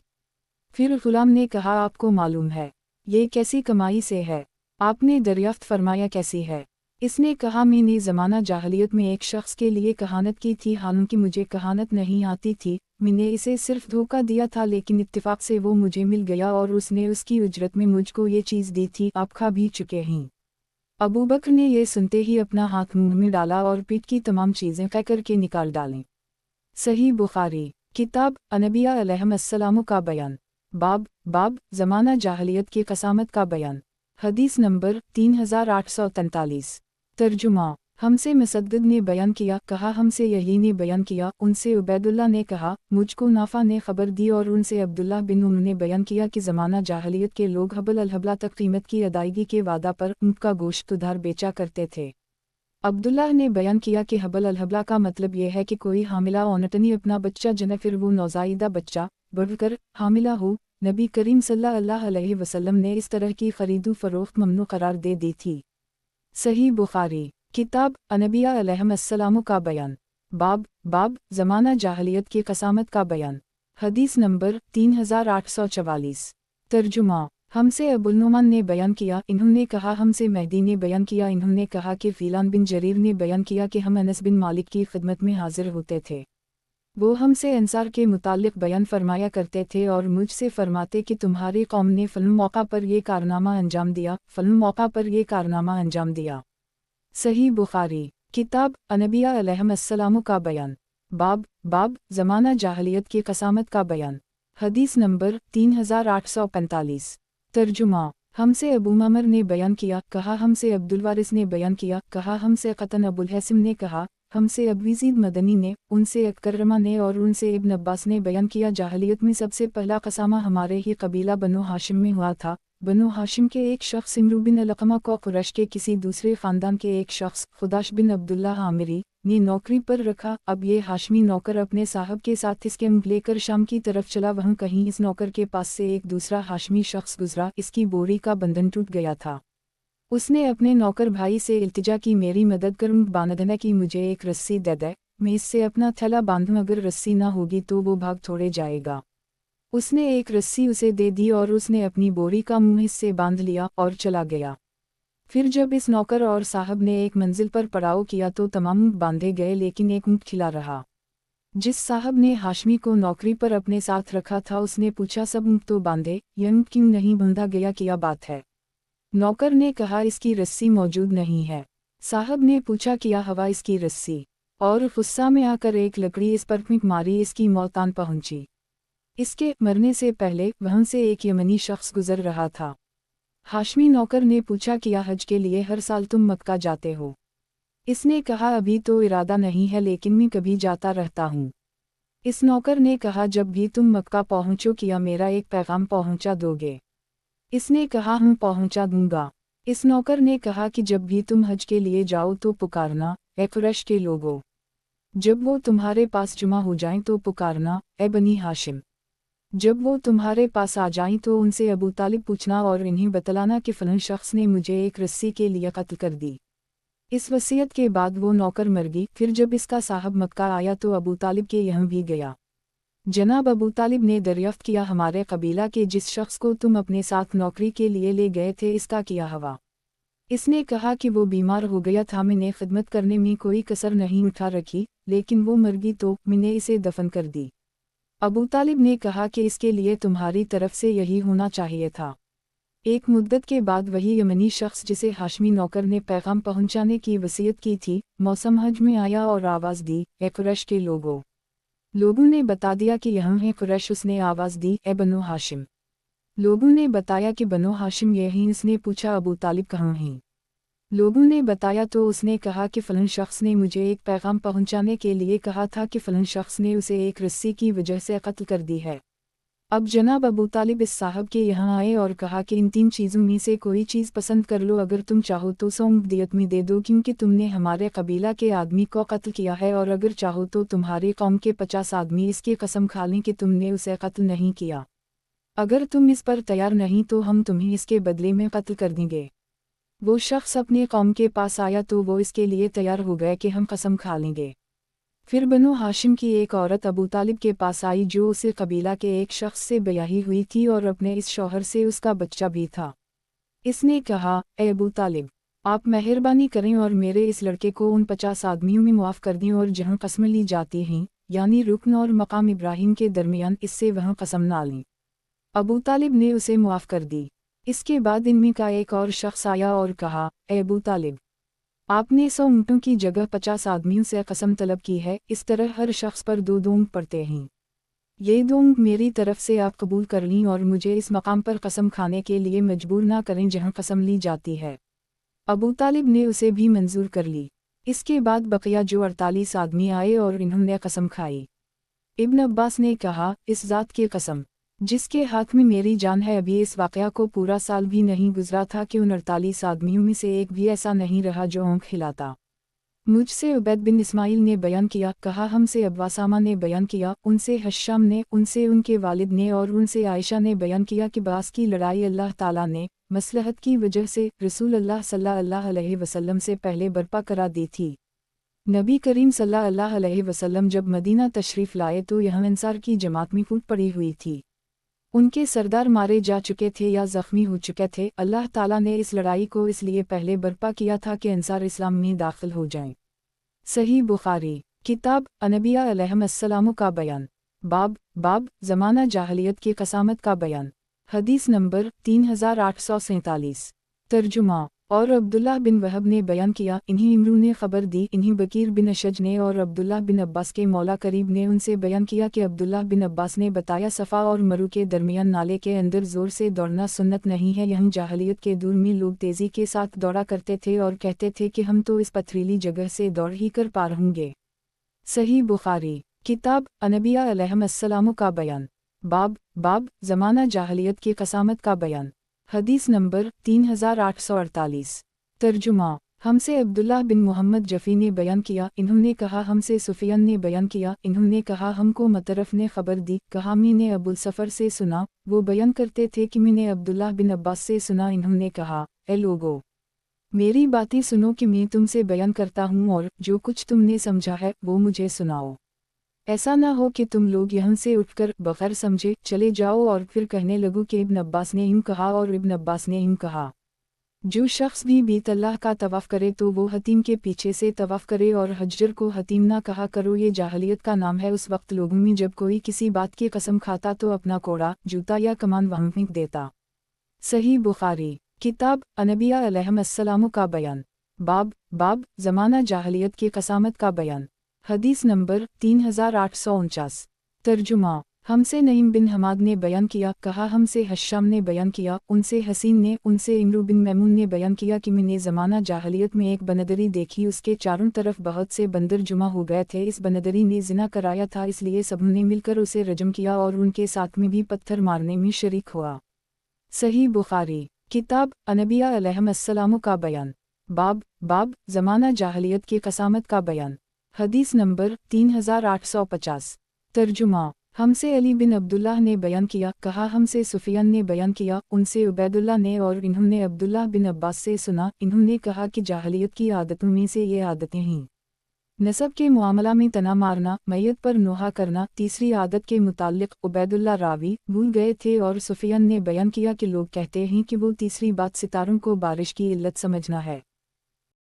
پھر غلام نے کہا، آپ کو معلوم ہے یہ کیسی کمائی سے ہے؟ آپ نے دریافت فرمایا، کیسی ہے؟ اس نے کہا، میں نے زمانہ جاہلیت میں ایک شخص کے لیے کہانت کی تھی، حالانکہ مجھے کہانت نہیں آتی تھی، میں نے اسے صرف دھوکہ دیا تھا، لیکن اتفاق سے وہ مجھے مل گیا اور اس نے اس کی اجرت میں مجھ کو یہ چیز دی تھی، آپ کھا بھی چکے ہیں۔ ابو بکر نے یہ سنتے ہی اپنا ہاتھ منہ میں ڈالا اور پیٹ کی تمام چیزیں قے کر کے نکال ڈالیں۔ صحیح بخاری۔ کتاب انبیاء علیہم السلام کا بیان۔ باب زمانہ جاہلیت کی قسامت کا بیان۔ حدیث نمبر 3843۔ ترجمہ: ہم سے مسدد نے بیان کیا، کہا ہم سے یحییٰ نے بیان کیا، ان سے عبید اللہ نے کہا، مجھ کو نافع نے خبر دی، اور ان سے عبداللہ بن عمر نے بیان کیا کہ زمانہ جاہلیت کے لوگ حبل الحبلہ تک قیمت کی ادائیگی کے وعدہ پر اونٹ کا گوشت ادھار بیچا کرتے تھے۔ عبداللہ نے بیان کیا کہ حبل الحبلہ کا مطلب یہ ہے کہ کوئی حاملہ عورتنی اپنا بچہ جنے، پھر وہ نوزائیدہ بچہ بڑھ کر حاملہ ہو۔ نبی کریم صلی اللہ علیہ وسلم نے اس طرح کی خرید و فروخت ممنوع قرار دے دی تھی۔ صحیح بخاری۔ کتاب انبیاء علیہم السلام کا بیان۔ باب زمانہ جاہلیت کی قسامت کا بیان۔ حدیث نمبر 3844۔ ترجمہ: ہم سے ابو النعمان نے بیان کیا، انہوں نے کہا ہم سے مہدی نے بیان کیا، انہوں نے کہا کہ فیلان بن جریر نے بیان کیا کہ ہم انس بن مالک کی خدمت میں حاضر ہوتے تھے، وہ ہم سے انصار کے متعلق بیان فرمایا کرتے تھے اور مجھ سے فرماتے کہ تمہاری قوم نے فلاں موقع پر یہ کارنامہ انجام دیا، فلاں موقع پر یہ کارنامہ انجام دیا۔ صحیح بخاری۔ کتاب انبیاء علیہم السلام کا بیان۔ باب زمانہ جاہلیت کی قسامت کا بیان۔ حدیث نمبر 3845۔ ترجمہ: ہم سے ابو معمر نے بیان کیا، کہا ہم سے عبدالوارث نے بیان کیا، کہا ہم سے قطن ابو الحسم نے کہا، ہم سے ابو یزید مدنی نے، ان سے اکرمہ نے اور ان سے ابن عباس نے بیان کیا، جاہلیت میں سب سے پہلا قسامہ ہمارے ہی قبیلہ بنو ہاشم میں ہوا تھا۔ بنو ہاشم کے ایک شخص عمرو بن علقمہ کو قریش کے کسی دوسرے خاندان کے ایک شخص خداش بن عبداللہ عامری نے نوکری پر رکھا۔ اب یہ ہاشمی نوکر اپنے صاحب کے ساتھ اس کے لے کر شام کی طرف چلا، وہاں کہیں اس نوکر کے پاس سے ایک دوسرا ہاشمی شخص گزرا، اس کی بوری کا بندھن ٹوٹ گیا تھا۔ اس نے اپنے نوکر بھائی سے التجا کی، میری مدد کر اونٹ باندھنے کی، مجھے ایک رسی دے دے، میں اس سے اپنا تھیلا باندھوں، اگر رسی نہ ہوگی تو وہ بھاگ چھوڑے جائے گا۔ اس نے ایک رسی اسے دے دی اور اس نے اپنی بوری کا منہ اس سے باندھ لیا اور چلا گیا۔ پھر جب اس نوکر اور صاحب نے ایک منزل پر پڑاؤ کیا تو تمام اونٹ باندھے گئے، لیکن ایک اونٹ کھلا رہا۔ جس صاحب نے ہاشمی کو نوکری پر اپنے ساتھ رکھا تھا اس نے پوچھا، سب اونٹ تو باندھے، یہ اونٹ کیوں نہیں باندھا گیا، کیا بات ہے؟ نوکر نے کہا، اس کی رسی موجود نہیں ہے۔ صاحب نے پوچھا، کیا ہوا اس کی رسی؟ اور غصہ میں آ کر ایک لکڑی اس پر پھینک ماری، اس کی موت آن پہنچی۔ اس کے مرنے سے پہلے وہاں سے ایک یمنی شخص گزر رہا تھا۔ ہاشمی نوکر نے پوچھا، کیا حج کے لیے ہر سال تم مکہ جاتے ہو؟ اس نے کہا ابھی تو ارادہ نہیں ہے لیکن میں کبھی جاتا رہتا ہوں۔ اس نوکر نے کہا جب بھی تم مکہ پہنچو کیا میرا ایک پیغام پہنچا دو گے؟ اس نے کہا ہم پہنچا دوں گا۔ اس نوکر نے کہا کہ جب بھی تم حج کے لیے جاؤ تو پکارنا اے قریش کے لوگوں، جب وہ تمہارے پاس جمع ہو جائیں تو پکارنا اے بنی ہاشم، جب وہ تمہارے پاس آ جائیں تو ان سے ابو طالب پوچھنا اور انہیں بتلانا کہ فلاں شخص نے مجھے ایک رسی کے لیے قتل کر دی۔ اس وصیت کے بعد وہ نوکر مر گئی۔ پھر جب اس کا صاحب مکہ آیا تو ابو طالب کے یہاں بھی گیا۔ جناب ابو طالب نے دریافت کیا ہمارے قبیلہ کے جس شخص کو تم اپنے ساتھ نوکری کے لیے لے گئے تھے اس کا کیا ہوا؟ اس نے کہا کہ وہ بیمار ہو گیا تھا، میں نے خدمت کرنے میں کوئی کسر نہیں اٹھا رکھی، لیکن وہ مر گئی تو میں نے اسے دفن کر دی۔ ابو طالب نے کہا کہ اس کے لیے تمہاری طرف سے یہی ہونا چاہیے تھا۔ ایک مدت کے بعد وہی یمنی شخص جسے ہاشمی نوکر نے پیغام پہنچانے کی وصیت کی تھی موسم حج میں آیا اور آواز دی اے قریش کے لوگوں۔ لوگوں نے بتا دیا کہ یہاں ہے قریش۔ اس نے آواز دی اے بنو ہاشم۔ لوگوں نے بتایا کہ بنو ہاشم یہ ہیں۔ اس نے پوچھا ابو طالب کہاں ہیں؟ لوگوں نے بتایا تو اس نے کہا کہ فلاں شخص نے مجھے ایک پیغام پہنچانے کے لیے کہا تھا کہ فلاں شخص نے اسے ایک رسی کی وجہ سے قتل کر دی ہے۔ اب جناب ابو طالب اس صاحب کے یہاں آئے اور کہا کہ ان 3 چیزوں میں سے کوئی چیز پسند کر لو، اگر تم چاہو تو سونپ دیت میں دے دو کیونکہ تم نے ہمارے قبیلہ کے آدمی کو قتل کیا ہے، اور اگر چاہو تو تمہاری قوم کے 50 آدمی اس کی قسم کھا لیں کہ تم نے اسے قتل نہیں کیا۔ اگر تم اس پر تیار نہیں تو ہم تمہیں اس کے بدلے میں قتل کر دیں گے۔ وہ شخص اپنے قوم کے پاس آیا تو وہ اس کے لیے تیار ہو گئے کہ ہم قسم کھا لیں گے۔ پھر بنو ہاشم کی ایک عورت ابو طالب کے پاس آئی جو اسے قبیلہ کے ایک شخص سے بیاہی ہوئی تھی اور اپنے اس شوہر سے اس کا بچہ بھی تھا۔ اس نے کہا اے ابو طالب، آپ مہربانی کریں اور میرے اس لڑکے کو ان 50 آدمیوں میں معاف کر دیں، اور جہاں قسم لی جاتی ہیں یعنی رکن اور مقام ابراہیم کے درمیان اس سے وہاں قسم نہ لیں۔ ابو طالب نے اسے معاف کر دی۔ اس کے بعد ان میں کا ایک اور شخص آیا اور کہا اے ابو طالب، آپ نے 100 اونٹوں کی جگہ 50 آدمیوں سے قسم طلب کی ہے، اس طرح ہر شخص پر 2 اونٹ پڑتے ہیں۔ یہ 2 اونٹ میری طرف سے آپ قبول کر لیں اور مجھے اس مقام پر قسم کھانے کے لیے مجبور نہ کریں جہاں قسم لی جاتی ہے۔ ابو طالب نے اسے بھی منظور کر لی۔ اس کے بعد بقیہ جو 48 آدمی آئے اور انہوں نے قسم کھائی۔ ابن عباس نے کہا اس ذات کی قسم جس کے ہاتھ میں میری جان ہے، ابھی اس واقعہ کو پورا سال بھی نہیں گزرا تھا کہ ان 48 آدمیوں میں سے ایک بھی ایسا نہیں رہا جو آنکھ ہلاتا۔ مجھ سے عبید بن اسماعیل نے بیان کیا، کہا ہم سے ابو اسامہ نے بیان کیا، ان سے حشام نے، ان سے ان کے والد نے، اور ان سے عائشہ نے بیان کیا کہ باس کی لڑائی اللہ تعالیٰ نے مصلحت کی وجہ سے رسول اللہ صلی اللہ علیہ وسلم سے پہلے برپا کرا دی تھی۔ نبی کریم صلی اللہ علیہ وسلم جب مدینہ تشریف لائے تو یہاں انصار کی جماعت میں پھوٹ پڑی ہوئی تھی۔ ان کے سردار مارے جا چکے تھے یا زخمی ہو چکے تھے۔ اللہ تعالیٰ نے اس لڑائی کو اس لیے پہلے برپا کیا تھا کہ انصار اسلام میں داخل ہو جائیں۔ صحیح بخاری کتاب انبیاء علیہم السلام کا بیان، باب زمانہ جاہلیت کی قسامت کا بیان، حدیث نمبر 3847۔ ترجمہ اور عبداللہ بن وہب نے بیان کیا، انہیں عمرو نے خبر دی، انہیں بکیر بن اشج نے اور عبداللہ بن عباس کے مولا قریب نے ان سے بیان کیا کہ عبداللہ بن عباس نے بتایا صفا اور مرو کے درمیان نالے کے اندر زور سے دوڑنا سنت نہیں ہے۔ یہاں جاہلیت کے دور میں لوگ تیزی کے ساتھ دوڑا کرتے تھے اور کہتے تھے کہ ہم تو اس پتھریلی جگہ سے دوڑ ہی کر پار ہوں گے۔ صحیح بخاری کتاب انبیاء علیہم السلام کا بیان، باب زمانہ جاہلیت کی قسامت کا بیان، حدیث نمبر 3848۔ ترجمہ ہم سے عبداللہ بن محمد جفی نے بیان کیا، انہوں نے کہا ہم سے سفیان نے بیان کیا، انہوں نے کہا ہم کو مطرف نے خبر دی، کہا میں نے ابو السفر سے سنا، وہ بیان کرتے تھے کہ میں نے عبداللہ بن عباس سے سنا، انہوں نے کہا اے لوگو میری باتیں سنو کہ میں تم سے بیان کرتا ہوں، اور جو کچھ تم نے سمجھا ہے وہ مجھے سناؤ۔ ایسا نہ ہو کہ تم لوگ یہاں سے اٹھ کر بغیر سمجھے چلے جاؤ اور پھر کہنے لگو کہ ابن عباس نے یوں کہا اور ابن عباس نے یوں کہا۔ جو شخص بھی بیت اللہ کا طواف کرے تو وہ حتیم کے پیچھے سے طواف کرے، اور حجر کو حتیم نہ کہا کرو، یہ جاہلیت کا نام ہے۔ اس وقت لوگوں میں جب کوئی کسی بات کی قسم کھاتا تو اپنا کوڑا، جوتا یا کمان وہاں پھینک دیتا۔ صحیح بخاری کتاب انبیاء علیہم السلام کا بیان، باب زمانہ جاہلیت کی قسامت کا بیان، حدیث نمبر 3849۔ ترجمہ हमसे नईम बिन हमाद ने बयान किया, कहा हमसे हश्शाम ने बयान किया, उनसे हसीन ने, उनसे इमरू बिन मैमून ने बयान किया कि मैंने ज़माना जाहलियत में एक बंदरी देखी, उसके चारों तरफ बहुत से बंदर जुमा हो गए थे। इस बंदरी ने जिना कराया था, इसलिए सबने मिलकर उसे रजम किया और उनके साथ में भी पत्थर मारने में शरीक हुआ। सही बुखारी किताब अनबिया अलैहिस्सलाम का बयान। बाब ज़माना जाहलियत की कसामत का बयान। हदीस नंबर 3850। तर्जुमा हमसे अली बिन अब्दुल्लाह ने बयान किया, कहा हमसे सुफियान ने बयान किया, उनसे उबैदुल्लाह ने, और इन्होंने अब्दुल्लाह बिन अब्बास से सुना, इन्होंने कहा कि जाहलियत की आदतों में से ये आदतें हैं। नसब के मामला में तना मारना, मैयत पर नोहा करना। तीसरी आदत के मुताल्लिक उबैदुल्लाह रावी भूल गए थे और सुफियान ने बयान किया कि लोग कहते हैं कि वो तीसरी बात सितारों को बारिश की इल्लत समझना है।